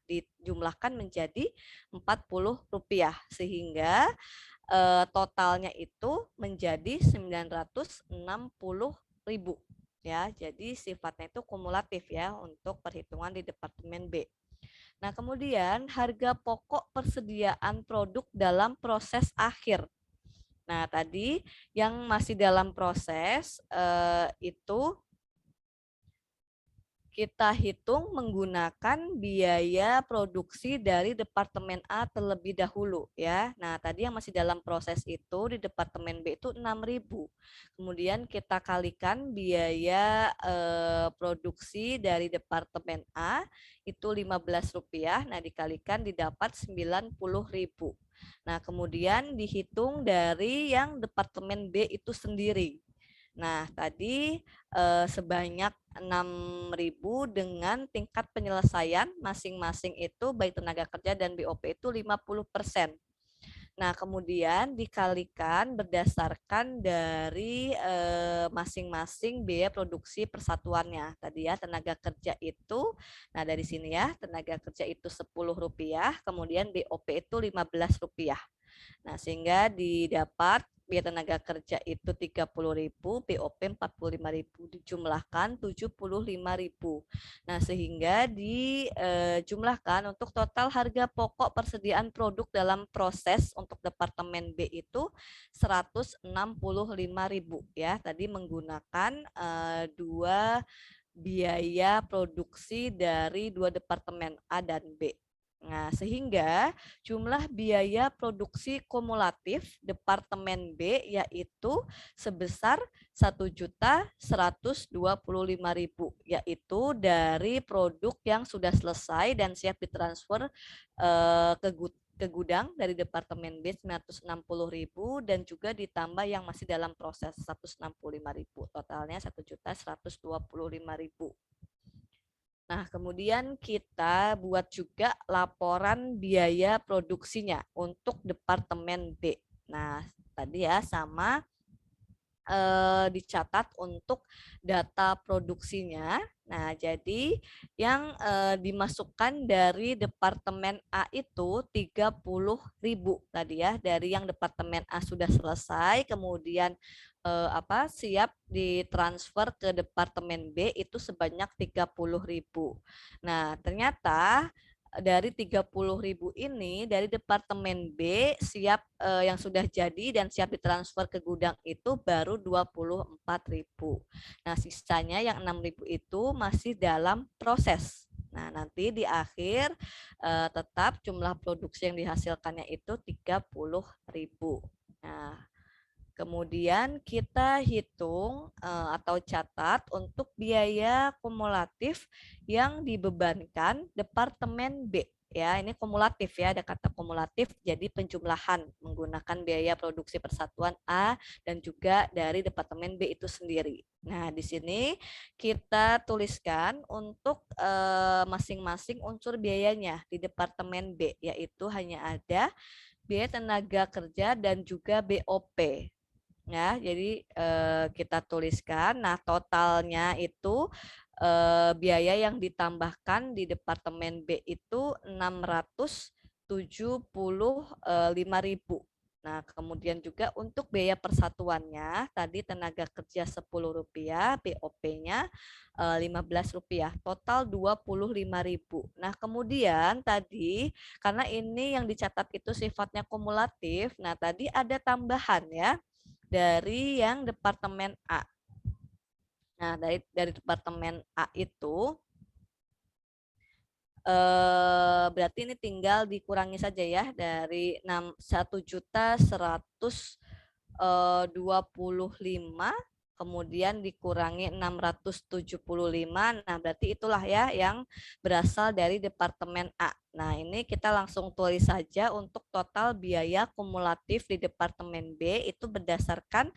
dijumlahkan menjadi Rp40 sehingga totalnya itu menjadi 960.000 ya. Jadi sifatnya itu kumulatif ya untuk perhitungan di Departemen B. Nah, kemudian harga pokok persediaan produk dalam proses akhir. Nah, tadi yang masih dalam proses itu kita hitung menggunakan biaya produksi dari Departemen A terlebih dahulu ya. Nah, tadi yang masih dalam proses itu di Departemen B itu 6.000. Kemudian kita kalikan biaya produksi dari Departemen A itu Rp15. Nah, dikalikan didapat 90.000. Nah, kemudian dihitung dari yang Departemen B itu sendiri. Nah, tadi sebanyak 6.000 dengan tingkat penyelesaian masing-masing itu baik tenaga kerja dan BOP itu 50%. Nah, kemudian dikalikan berdasarkan dari masing-masing biaya produksi persatuannya. Tadi ya, tenaga kerja itu, nah dari sini ya, tenaga kerja itu Rp10, kemudian BOP itu Rp15. Nah, sehingga didapat biaya tenaga kerja itu 30.000, BOP 45.000, dijumlahkan 75.000. Nah, sehingga dijumlahkan untuk total harga pokok persediaan produk dalam proses untuk departemen B itu 165.000 ya. Tadi menggunakan dua biaya produksi dari dua departemen A dan B. Nah, sehingga jumlah biaya produksi kumulatif Departemen B yaitu sebesar 1.125.000, yaitu dari produk yang sudah selesai dan siap ditransfer ke gudang dari Departemen B 960.000 dan juga ditambah yang masih dalam proses 165.000, totalnya 1.125.000. Nah, kemudian kita buat juga laporan biaya produksinya untuk Departemen B. Nah, tadi ya sama dicatat untuk data produksinya. Nah, jadi yang dimasukkan dari Departemen A itu 30.000 tadi ya, dari yang Departemen A sudah selesai, kemudian siap ditransfer ke Departemen B itu sebanyak 30.000. Nah, ternyata dari 30.000 ini dari Departemen B siap yang sudah jadi dan siap ditransfer ke gudang itu baru 24.000. Nah, sisanya yang 6.000 itu masih dalam proses. Nah, nanti di akhir tetap jumlah produksi yang dihasilkannya itu 30.000. Nah, kemudian kita hitung atau catat untuk biaya kumulatif yang dibebankan Departemen B. Ya, ini kumulatif ya, ada kata kumulatif, jadi penjumlahan menggunakan biaya produksi persatuan A dan juga dari Departemen B itu sendiri. Nah, di sini kita tuliskan untuk masing-masing unsur biayanya di Departemen B, yaitu hanya ada biaya tenaga kerja dan juga BOP. Ya, jadi kita tuliskan. Nah, totalnya itu biaya yang ditambahkan di Departemen B itu 675.000. Nah, kemudian juga untuk biaya persatuannya tadi tenaga kerja Rp10, BOP-nya Rp15, total 25.000. Nah, kemudian tadi karena ini yang dicatat itu sifatnya kumulatif, nah tadi ada tambahan ya dari yang Departemen A. Nah, dari Departemen A itu berarti ini tinggal dikurangi saja ya dari 1.125 kemudian dikurangi 675. Nah, berarti itulah ya yang berasal dari Departemen A. Nah, ini kita langsung tulis saja untuk total biaya kumulatif di Departemen B itu berdasarkan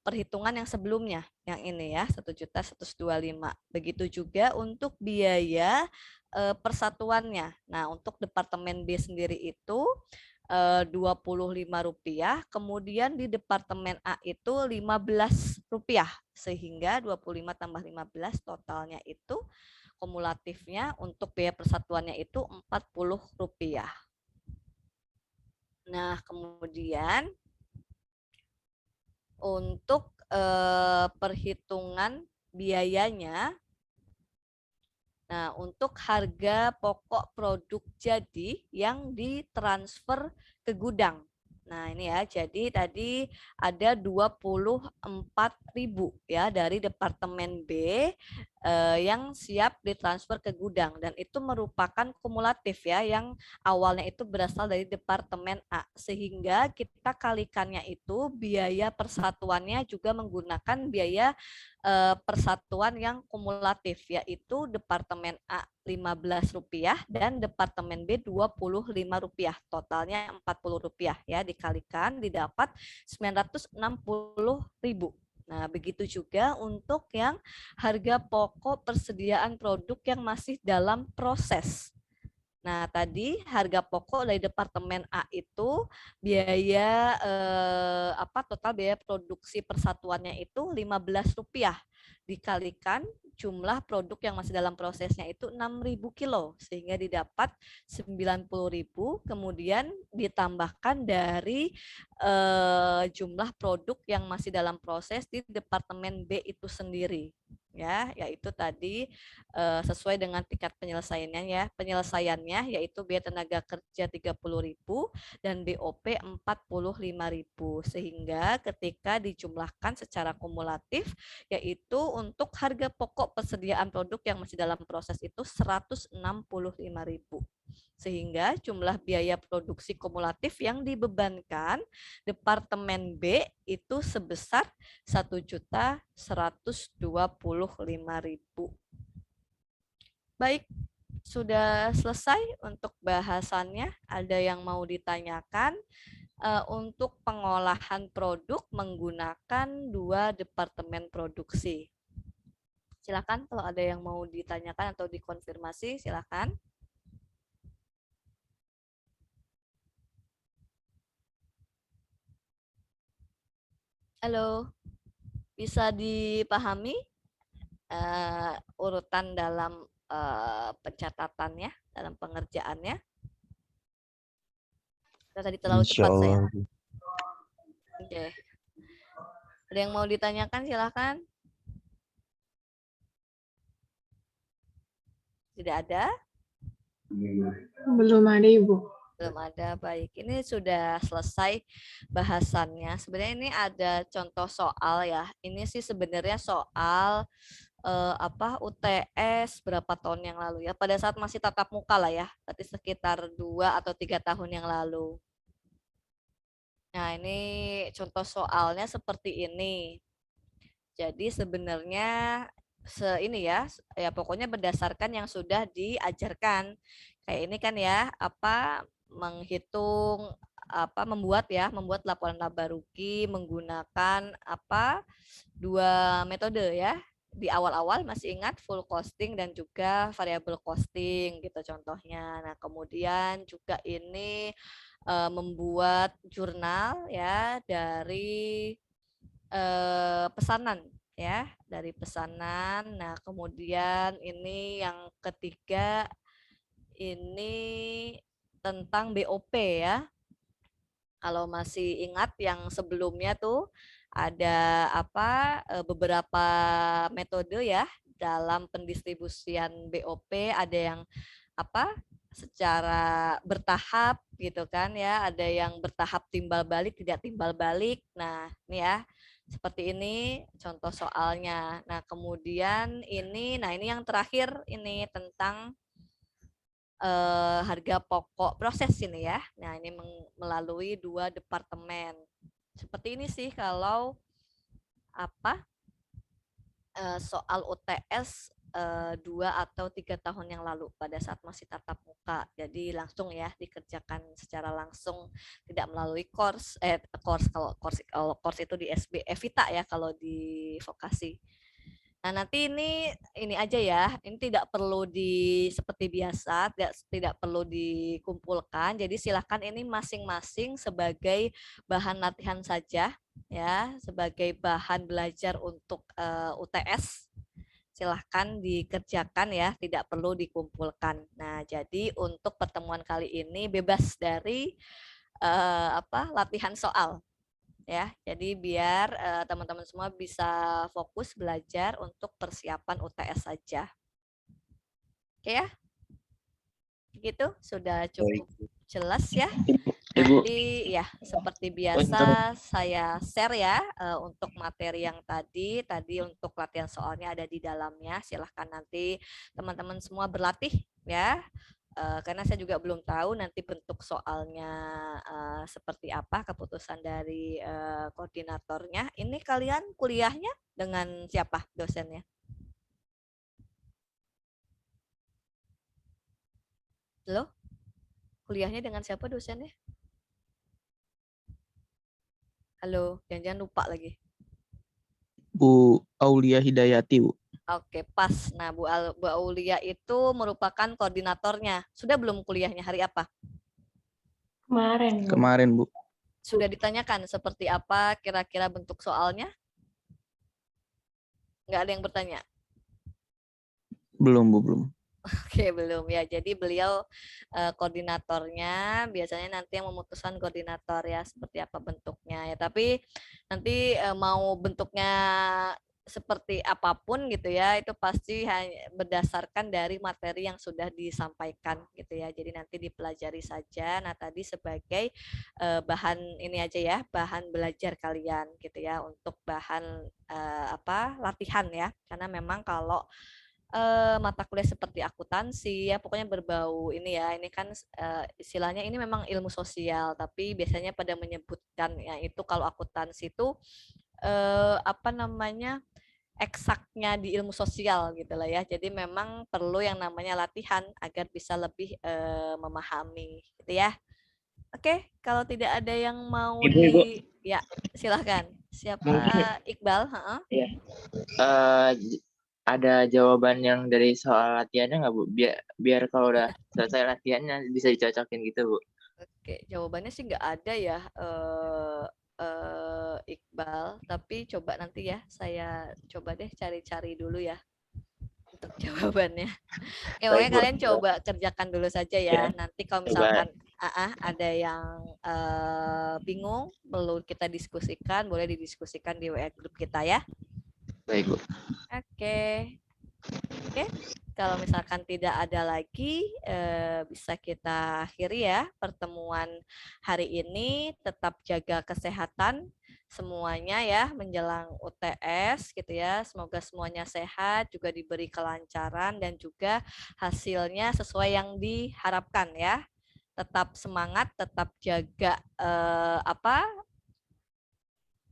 perhitungan yang sebelumnya, yang ini ya, 1.125. Begitu juga untuk biaya persatuannya. Nah, untuk Departemen B sendiri itu Rp25, kemudian di Departemen A itu Rp15, sehingga 25 tambah 15 totalnya itu kumulatifnya untuk biaya persatuannya itu Rp40. Nah, kemudian untuk perhitungan biayanya, nah, untuk harga pokok produk jadi yang ditransfer ke gudang. Nah, ini ya, jadi tadi ada 24.000 ya dari Departemen B yang siap ditransfer ke gudang dan itu merupakan kumulatif ya yang awalnya itu berasal dari Departemen A, sehingga kita kalikannya itu biaya persatuannya juga menggunakan biaya persatuan yang kumulatif, yaitu Departemen A Rp15 dan Departemen B Rp25, totalnya Rp40 ya, dikalikan didapat 960.000. Nah, begitu juga untuk yang harga pokok persediaan produk yang masih dalam proses. Nah, tadi harga pokok dari departemen A itu biaya total biaya produksi persatuannya itu Rp15 dikalikan jumlah produk yang masih dalam prosesnya itu 6.000 kilo sehingga didapat 90.000, kemudian ditambahkan dari jumlah produk yang masih dalam proses di departemen B itu sendiri, ya, yaitu tadi sesuai dengan tingkat penyelesaiannya yaitu biaya tenaga kerja 30.000 dan BOP 45.000, sehingga ketika dijumlahkan secara kumulatif yaitu untuk harga pokok persediaan produk yang masih dalam proses itu 165.000, sehingga jumlah biaya produksi kumulatif yang dibebankan departemen B itu sebesar 1.125.000. Baik, sudah selesai untuk bahasannya. Ada yang mau ditanyakan? Untuk pengolahan produk menggunakan 2 departemen produksi. Silakan kalau ada yang mau ditanyakan atau dikonfirmasi, silakan. Halo, bisa dipahami urutan dalam pencatatannya, dalam pengerjaannya? Tadi terlalu cepat saya. Oke. Ada yang mau ditanyakan, silakan. Tidak ada? Belum ada, Ibu. Belum ada, baik. Ini sudah selesai bahasannya. Sebenarnya ini ada contoh soal ya. Ini sih sebenarnya soal UTS berapa tahun yang lalu ya. Pada saat masih tatap muka lah ya. Berarti sekitar 2 atau 3 tahun yang lalu. Nah, ini contoh soalnya seperti ini. Jadi sebenarnya ini ya pokoknya berdasarkan yang sudah diajarkan. Kayak ini kan ya, menghitung membuat laporan laba rugi menggunakan 2 metode ya. Di awal-awal masih ingat full costing dan juga variable costing gitu contohnya. Nah, kemudian juga ini membuat jurnal ya dari pesanan ya, dari pesanan. Nah, kemudian ini yang ketiga ini tentang BOP ya. Kalau masih ingat yang sebelumnya tuh ada beberapa metode ya dalam pendistribusian BOP, ada yang secara bertahap gitu kan ya, ada yang bertahap timbal balik, tidak timbal balik. Nah, ini ya seperti ini contoh soalnya. Nah, kemudian ini yang terakhir ini tentang harga pokok proses ini ya. Nah, ini melalui 2 departemen. Seperti ini sih kalau soal UTS 2 atau 3 tahun yang lalu pada saat masih tatap muka. Jadi langsung ya dikerjakan secara langsung, tidak melalui course kalau course itu di SB Evita ya kalau di vokasi. Nah, nanti ini aja ya. Ini tidak perlu seperti biasa, tidak perlu dikumpulkan. Jadi silakan ini masing-masing sebagai bahan latihan saja ya, sebagai bahan belajar untuk UTS. Silahkan dikerjakan ya, tidak perlu dikumpulkan. Nah, jadi untuk pertemuan kali ini bebas dari latihan soal. Ya, jadi biar teman-teman semua bisa fokus belajar untuk persiapan UTS saja. Oke ya? Begitu, sudah cukup jelas ya. Nanti ya seperti biasa saya share ya untuk materi yang tadi untuk latihan soalnya ada di dalamnya. Silahkan nanti teman-teman semua berlatih ya. Karena saya juga belum tahu nanti bentuk soalnya seperti apa, keputusan dari koordinatornya. Ini kalian kuliahnya dengan siapa dosennya? Halo? Kuliahnya dengan siapa dosennya? Halo, jangan-jangan lupa lagi. Bu Aulia Hidayati, Bu. Oke, pas. Nah, Bu Aulia itu merupakan koordinatornya. Sudah belum kuliahnya hari apa? Kemarin, Bu. Kemarin, Bu. Sudah ditanyakan seperti apa kira-kira bentuk soalnya? Nggak ada yang bertanya? Belum, Bu, belum. Oke, belum ya. Jadi beliau koordinatornya, biasanya nanti yang memutuskan koordinator ya seperti apa bentuknya ya. Tapi nanti mau bentuknya seperti apapun gitu ya, itu pasti hanya berdasarkan dari materi yang sudah disampaikan gitu ya. Jadi nanti dipelajari saja. Nah, tadi sebagai bahan ini aja ya, bahan belajar kalian gitu ya, untuk bahan latihan ya. Karena memang kalau mata kuliah seperti akuntansi ya, pokoknya berbau ini ya, ini kan istilahnya ini memang ilmu sosial, tapi biasanya pada menyebutkan ya itu kalau akuntansi itu eksaknya di ilmu sosial gitu lah ya. Jadi memang perlu yang namanya latihan agar bisa lebih memahami gitu ya. Oke, kalau tidak ada yang mau Ibu. Ya, silahkan. Siapa? Mungkin. Iqbal? Iya. Ada jawaban yang dari soal latihannya nggak, Bu? Biar kalau udah selesai latihannya bisa dicocokin gitu, Bu. Oke, jawabannya sih nggak ada ya, Iqbal. Tapi coba nanti ya, saya coba deh cari-cari dulu ya untuk jawabannya. Oke, pokoknya kalian coba kerjakan dulu saja ya. Nanti kalau misalkan ada yang bingung, perlu kita diskusikan, boleh didiskusikan di WA grup kita ya. Baik, Bu. Oke, kalau misalkan tidak ada lagi, bisa kita akhiri ya pertemuan hari ini. Tetap jaga kesehatan semuanya ya menjelang UTS gitu ya. Semoga semuanya sehat, juga diberi kelancaran dan juga hasilnya sesuai yang diharapkan ya. Tetap semangat, tetap jaga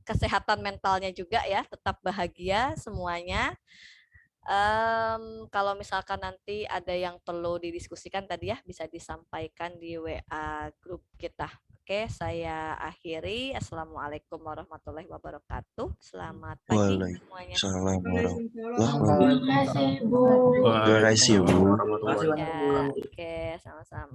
kesehatan mentalnya juga ya, tetap bahagia semuanya. Kalau misalkan nanti ada yang perlu didiskusikan tadi ya, bisa disampaikan di WA grup kita. Oke, saya akhiri. Assalamualaikum warahmatullahi wabarakatuh. Selamat pagi semuanya. Waalaikumsalam warahmatullahi Terima kasih, Bu. wabarakatuh. Terima kasih, Bu. Ya, oke, sama-sama.